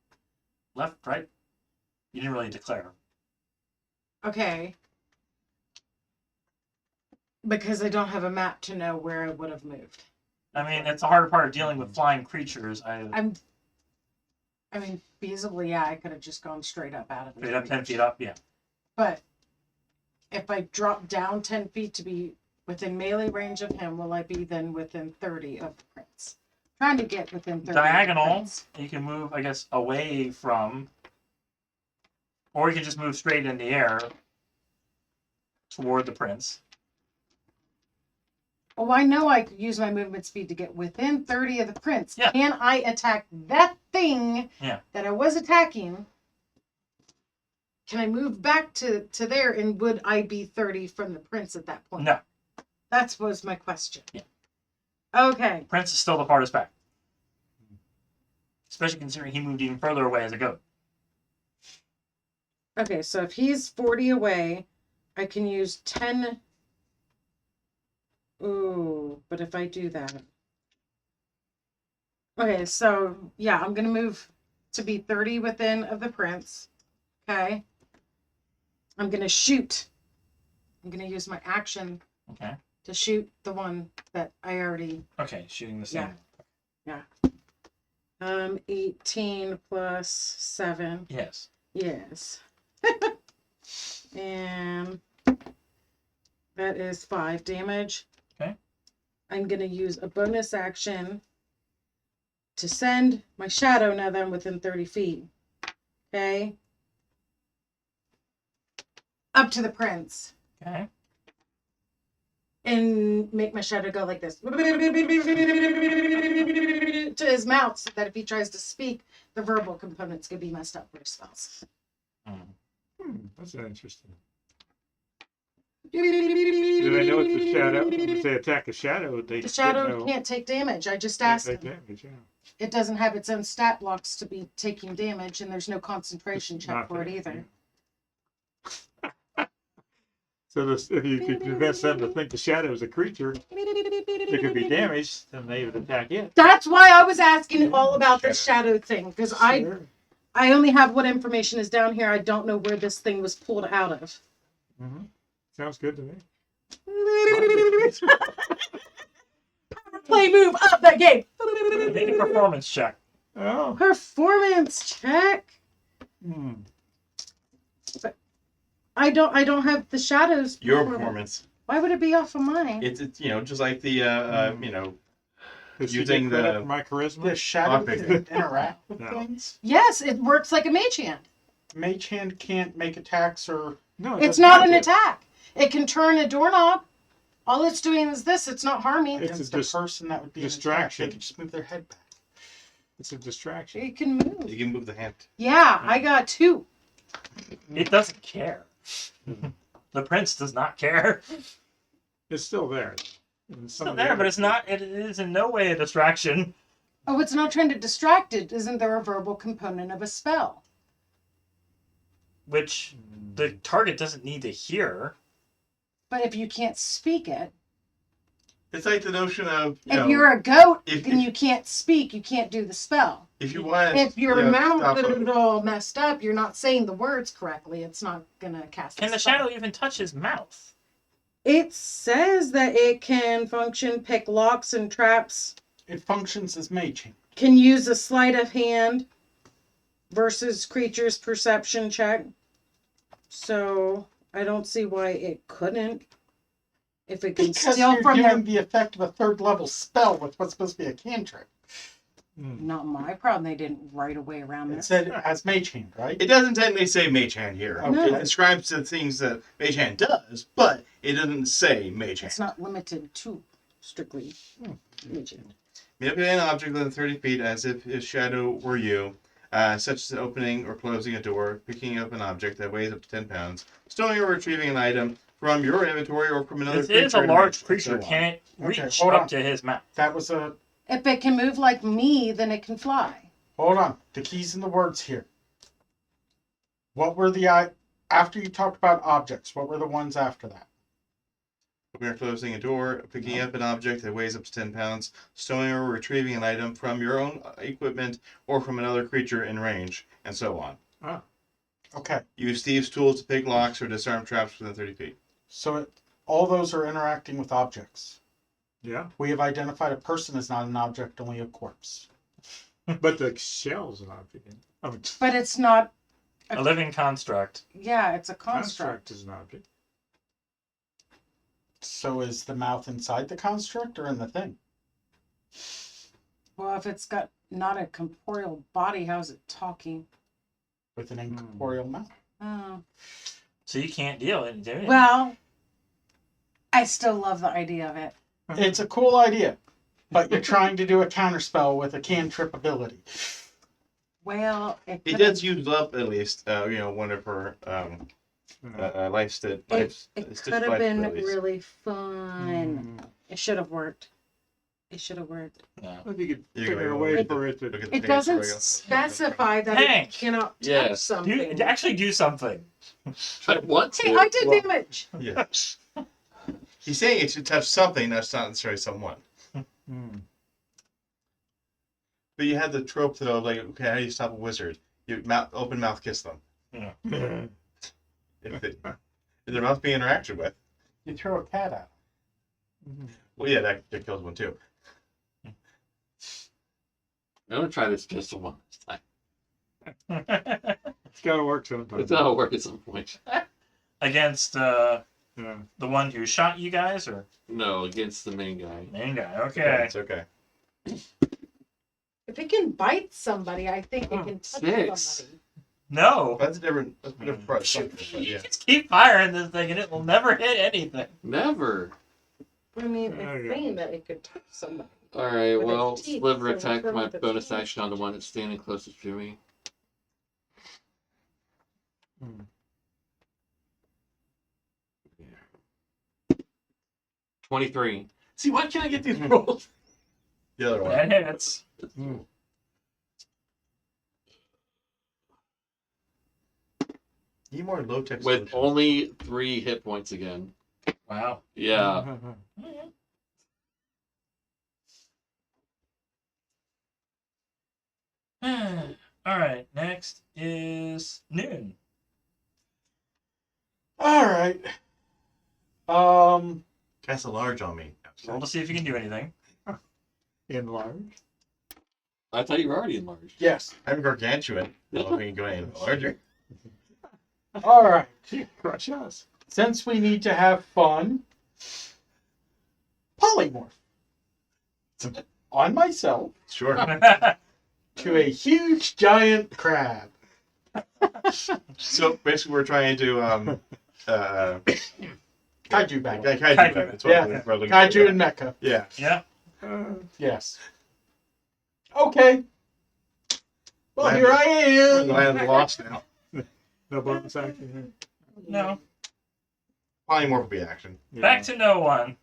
left, right? You didn't really declare. Okay. Because I don't have a map to know where I would have moved. I mean, it's a harder part of dealing with flying creatures. I mean, feasibly, yeah, I could have just gone straight up out of it. straight up 10 feet up, yeah. But if I drop down 10 feet to be within melee range of him, will I be then within 30 of the prince? Trying to get within 30 of the Diagonal, prince. you can move, I guess, away from, or you can just move straight in the air toward the prince. Oh, I know I could use my movement speed to get within 30 of the prince. Yeah. Can I attack that thing that I was attacking? Can I move back to there, and would I be 30 from the prince at that point? No. That was my question. Yeah. Okay. Prince is still the farthest back. Especially considering he moved even further away as a goat. Okay, so if he's 40 away, I can use 10. Ooh, but if I do that. Okay, so yeah, I'm going to move to be 30 within of the prince. Okay. I'm going to shoot. I'm going to use my action Okay. to shoot the one that I already. Okay, shooting the same. Yeah. 18 plus 7. Yes. Yes. And that is 5 damage. Okay. I'm going to use a bonus action to send my shadow now then within 30 feet. Okay. Up to the prince. Okay. And make my shadow go like this. To his mouth so that if he tries to speak, the verbal component's gonna be messed up for his spells. That's interesting. Do they know it's a shadow? If they attack a shadow, they The shadow know. can't take damage. I just Can't asked take him. damage, yeah. It doesn't have its own stat blocks to be taking damage, and there's no concentration It's check not for it there, either. So this, if you could convince them to think the shadow is a creature, it could be damaged, then they would attack it. That's why I was asking all about this shadow thing, because Sure. I only have what information is down here. I don't know where this thing was pulled out of. Mhm. Sounds good to me. Play move up that game. Make a performance check. Oh. Performance check. Hmm. I don't have the shadows. Your performance. Why would it be off of mine? It's just like the Does she Using get credit the- for my charisma? The shadow Topic. can interact with No. things. Yes, it works like a mage hand. Mage hand can't make attacks or No, it It's doesn't not have an to. attack. It can turn a doorknob. All it's doing is this. It's not harming. It's against a the person that would be distraction. An attack. They can just move their head back. It's a distraction. It can move. you can move the hand. Yeah, I got 2. It doesn't care. The prince does not care. It's still there. It's still there, but it's not. It is in no way a distraction. Oh, it's not trying to distract it. Isn't there a verbal component of a spell? Which the target doesn't need to hear. But if you can't speak it, It's like the notion of if you're a goat if- and you can't speak, you can't do the spell. if you want If your mouth stop is all messed up, you're not saying the words correctly. It's not gonna cast. Can a the spell. shadow even touch his mouth? It says that it can function, pick locks and traps. It functions as mage hand. Can use a sleight of hand versus creature's perception check. So I don't see why it couldn't. If it can Because steal you're from giving their. the effect of a 3rd level spell with what's supposed to be a cantrip. Not my problem. They didn't right away around It this. said as mage hand, right? It doesn't technically say mage hand here. Okay. It describes the things that mage hand does, but it doesn't say mage hand. It's not limited to strictly legend. Manipulate an object within 30 feet as if his shadow were you, such as opening or closing a door, picking up an object that weighs up to 10 pounds, stowing or retrieving an item from your inventory or from another This creature. is a in large range, and creature. so on. Can it Okay, reach hold up on. to his mouth? That was a. If it can move like me, then it can fly. Hold on. The keys in the words here. What were the after you talked about objects? What were the ones after that? Opening or closing a door, picking up an object that weighs up to 10 pounds, stowing or retrieving an item from your own equipment or from another creature in range, and so on. Okay. Use thieves' tools to pick locks or disarm traps within 30 feet. So all those are interacting with objects. Yeah, We have identified a person as not an object, only a corpse. but the shell's an object. I mean, But it's not. A living construct. Yeah, it's a construct construct. is an object. So is the mouth inside the construct or in the thing? Well, if it's got not a corporeal body, how's it talking? With an incorporeal mouth. Oh. So you can't deal it. Do it. Well, I still love the idea of it. It's a cool idea, but you're trying to do a counterspell with a cantrip ability. Well, It could've- does use up at least, one of her life stat. It stitch could have life been abilities. really fun. It should have worked. It should have worked. No. If you could You figure can a way look for it to. Look at the It page doesn't where I go- specify that Hank. it cannot touch Yes. something. Actually do something. I want to. Hey, I did Well, damage. Yeah. He's saying it should touch something, that's not necessarily someone. Hmm. But you had the trope though, like, okay, how do you stop a wizard? You open mouth kiss them. If their mouth being interacted with. You throw a cat at Well, yeah, that kills one too. I'm gonna try this pistol one this time. It's got to work sometimes. It's gotta work at some point. Against Yeah. the one who shot you guys, or No, against the main guy. main guy? Okay. It's okay. If it can bite somebody, I think it can touch 6. somebody. No. That's a different approach. Yeah. Just keep firing this thing and it will never hit anything. Never. I mean, There you it's go. saying that it could touch somebody. Alright, With well, its teeth, sliver so attack what's wrong my with its bonus teeth? action on the one that's standing closest to me. Hmm. 23. See, why can't I get these rolls? The other one. That hits. Need more low tech With solutions. only 3 hit points again. Wow. Yeah. All right. Next is Noon. All right. Cast a large on me. Roll to see if you can do anything. Enlarge. I thought you were already enlarged. Yes. I'm gargantuan. I don't know if we can go any larger. All right. Crush us. Since we need to have fun, polymorph on myself Sure. to a huge giant crab. So basically, we're trying to Kaiju battle. Kaiju. Kaiju. That's what Yeah. we're looking Kaiju for. and mecha. Yeah. Yeah. Yes. Okay. Well, Land- here I We're in the am. land of the lost now. No bonus action No. Polymorph will be action. here. Back to no one.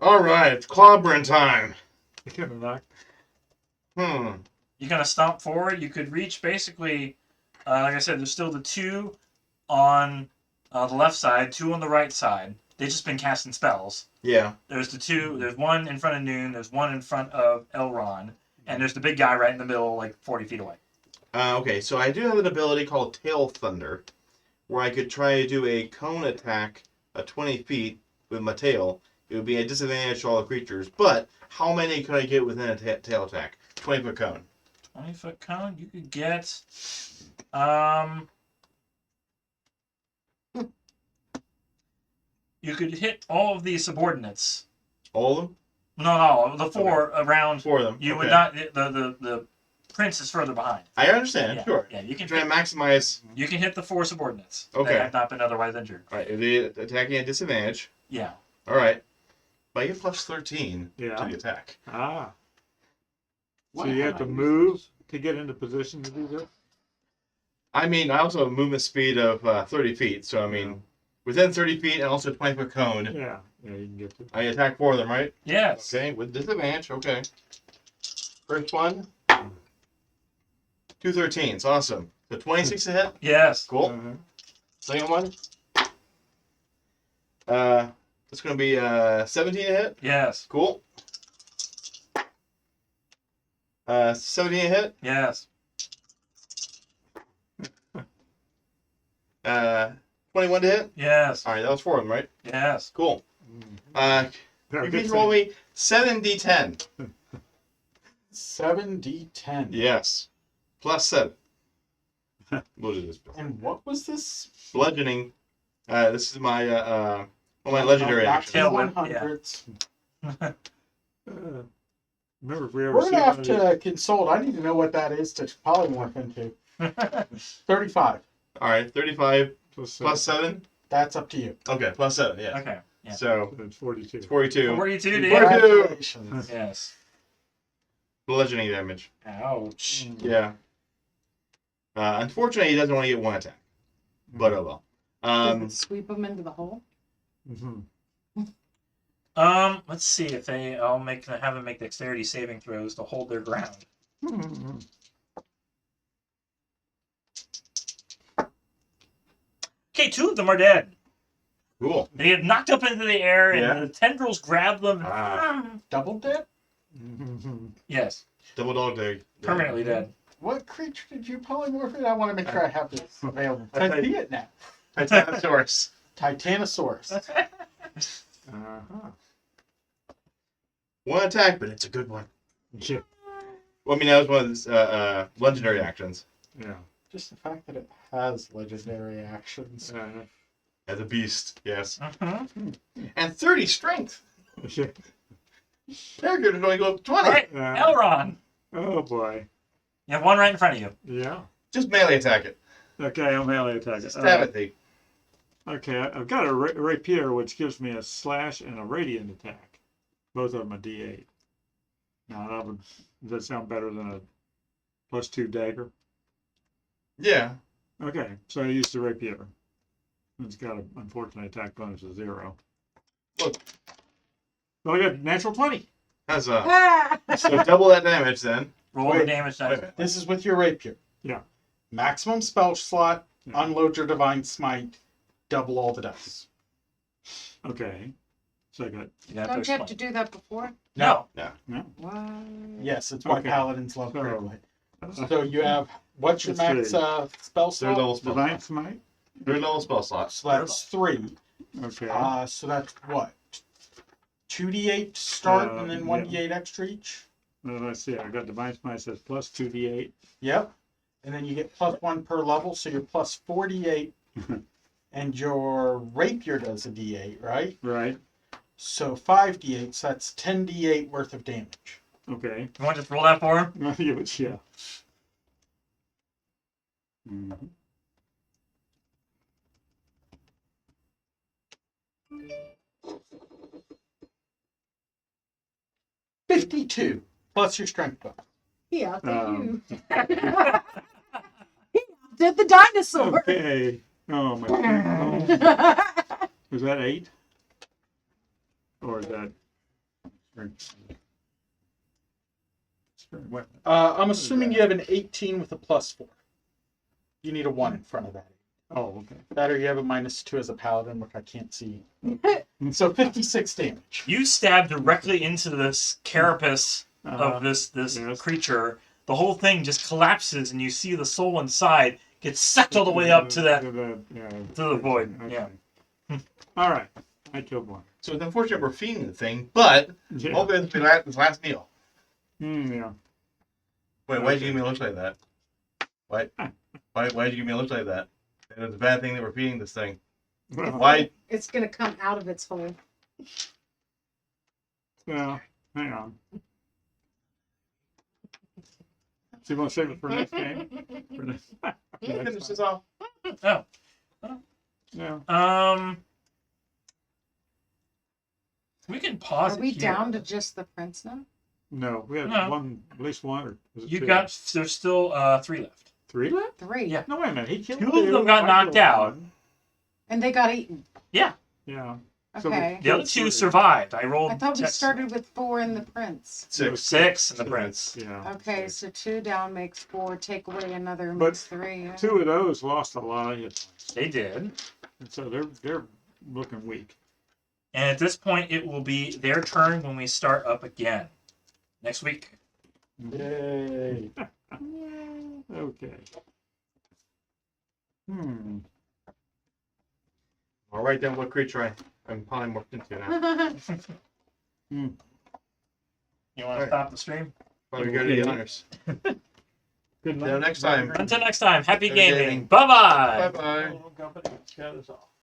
All right, it's clobbering time. You're gonna knock. You're gonna stomp forward. You could reach basically, like I said, there's still the 2 on the left side, 2 on the right side. They've just been casting spells. Yeah. There's the 2. There's 1 in front of Noon. There's 1 in front of Elron, and there's the big guy right in the middle, like 40 feet away. Okay, so I do have an ability called Tail Thunder, where I could try to do a cone attack at 20 feet with my tail. It would be a disadvantage to all the creatures, but how many could I get within a tail attack? 20-foot cone. 20-foot cone. You could get. You could hit all of the subordinates. All of them? No, the 4 around. 4 of them. You Okay. would not. The prince is further behind. I understand, Yeah, sure. Yeah, you can. Try to maximize. You can hit the 4 subordinates. Okay. They have not been otherwise injured. All right, if they attacking at disadvantage. Yeah. All right. But I get plus 13 to Yeah. the attack. Ah. So Why you have haven't to I move used to get into position to do this? I mean, I also have a movement speed of 30 feet, so I mean, within 30 feet and also 20-foot cone, Yeah. Yeah, you can get to. I attack 4 of them, right? Yes. Okay, with disadvantage, okay. First one, 2 13s, awesome. So 26 to hit, Yes. cool. Uh-huh. Second one, it's going to be 17 to hit, Yes. cool. 17 to hit, Yes. 21 to hit. Yes. All right, that was 4 of them, right? Yes. Cool. That You would can be roll me 7d10. 7d10. Yes. Plus 7. We'll do this. And what was this? Bludgeoning. This is my one of my legendary Not actions. Tail whip, 100s. Remember, if we ever We're see gonna have one of these- to consult. I need to know what that is to polymorph into. 35. All right, 35 plus plus 7. That's up to you. Okay, plus 7. Yeah. Okay. Yeah. So It's 42. it's 42. 42 to hit. 42. Congratulations. Yes. Bludgeoning damage. Ouch. Yeah. Unfortunately, he doesn't want to get 1 attack. But oh well. Does it sweep them into the hole? Mhm. Let's see if I'll have them make dexterity saving throws to hold their ground. Mhm. Okay, 2 of them are dead. Cool. They get knocked up into the air, and Yeah. the tendrils grab them. Ah. Double dip? Mhm. Yes, Double dog day. permanently dead. What creature did you polymorph in? I want to make sure I have this available. I I see it now. Titanosaurus. Titanosaurus. Uh-huh. 1 attack, but it's a good one. Yeah. Well, I mean, that was one of his legendary actions. Yeah. Just the fact that it has legendary actions. As a beast, yes. Mhm. And 30 strength. Yeah. They're going to go up to 20. All right, Yeah. Elron. Oh boy. You have one right in front of you. Yeah. Just melee attack it. Okay, I'm melee attacking. Stab at thee. Okay, I've got a rapier, which gives me a slash and a radiant attack. Both of them a D8. Now, does that sound better than a +2 dagger? Yeah. Okay, so I used the rapier. It's got an unfortunate attack bonus of 0. Look. Well, I got natural 20. That's Ah! so double that damage then. Roll the Wait, damage Wait a dice. minute. This is with your rapier. Yeah. Maximum spell slot, Yeah. unload your divine smite, double all the dice. Okay. So I got, You have to Don't you have to explain. do that before? No. What? Yes, it's why Okay. paladins love So- Grey Light. So you have, what's your That's max spell Third slot? level spell divine slot. smite? Third level spell slot. So that's 3. Okay. So that's what? 2d8 to start and then Yeah. 1d8 extra each? Let's see, I got divine smite says plus 2d8. Yep. And then you get +1 per level, so you're plus 48. And your rapier does a d8, right? Right. So 5d8, so that's 10d8 worth of damage. Okay. You want to just roll that for him? Yeah. Mhm. $52 plus your strength bonus. He outdid Um, you. He outdid the dinosaur. Okay. Oh my god. Is that 8? Or is that? What? I'm assuming you have an 18 with a +4. You need a 1 in front of that. Oh, okay. That or you have a -2 as a paladin, which I can't see. So 56 damage. You stab directly into this carapace of this yes. creature. The whole thing just collapses, and you see the soul inside get sucked all the way up to that. To the void, Okay. All right. I killed one. So it's unfortunate we're feeding the thing, but Yeah. hopefully it's his last meal. Yeah. Wait, why'd you give me a look like that? Why'd you give me a look like that? It was a bad thing that we're feeding this thing. Well, Why? It's gonna come out of its hole. well, hang on. So you want to save it for next game? For next- Finish this off. Oh. Yeah. We can pause. Are we it here. down to just the prince now? No, we had No. one, at least one, or was it You two? got. There's still 3 left. 3 left? 3. Yeah. No, wait a minute. He killed 2 of them two, got I knocked killed out. one. And they got eaten. Yeah. So we Okay. The other killed 2 three. survived. I rolled. I thought we checks. started with 4 in the prince. There was 6 in the prince. Yeah. Okay, so 2 down makes 4. Take away another But makes 3. Yeah. 2 of those lost a lot of hit points. They did. And so they're looking weak. And at this point, it will be their turn when we start up again next week. Yay. Okay. I'll write down what creature I'm polymorphed into now. You want to stop the stream? Well, we go to the honors. Good Until next time. Until next time, happy Happy gaming. gaming. Bye-bye. Bye-bye. Company, shut us off.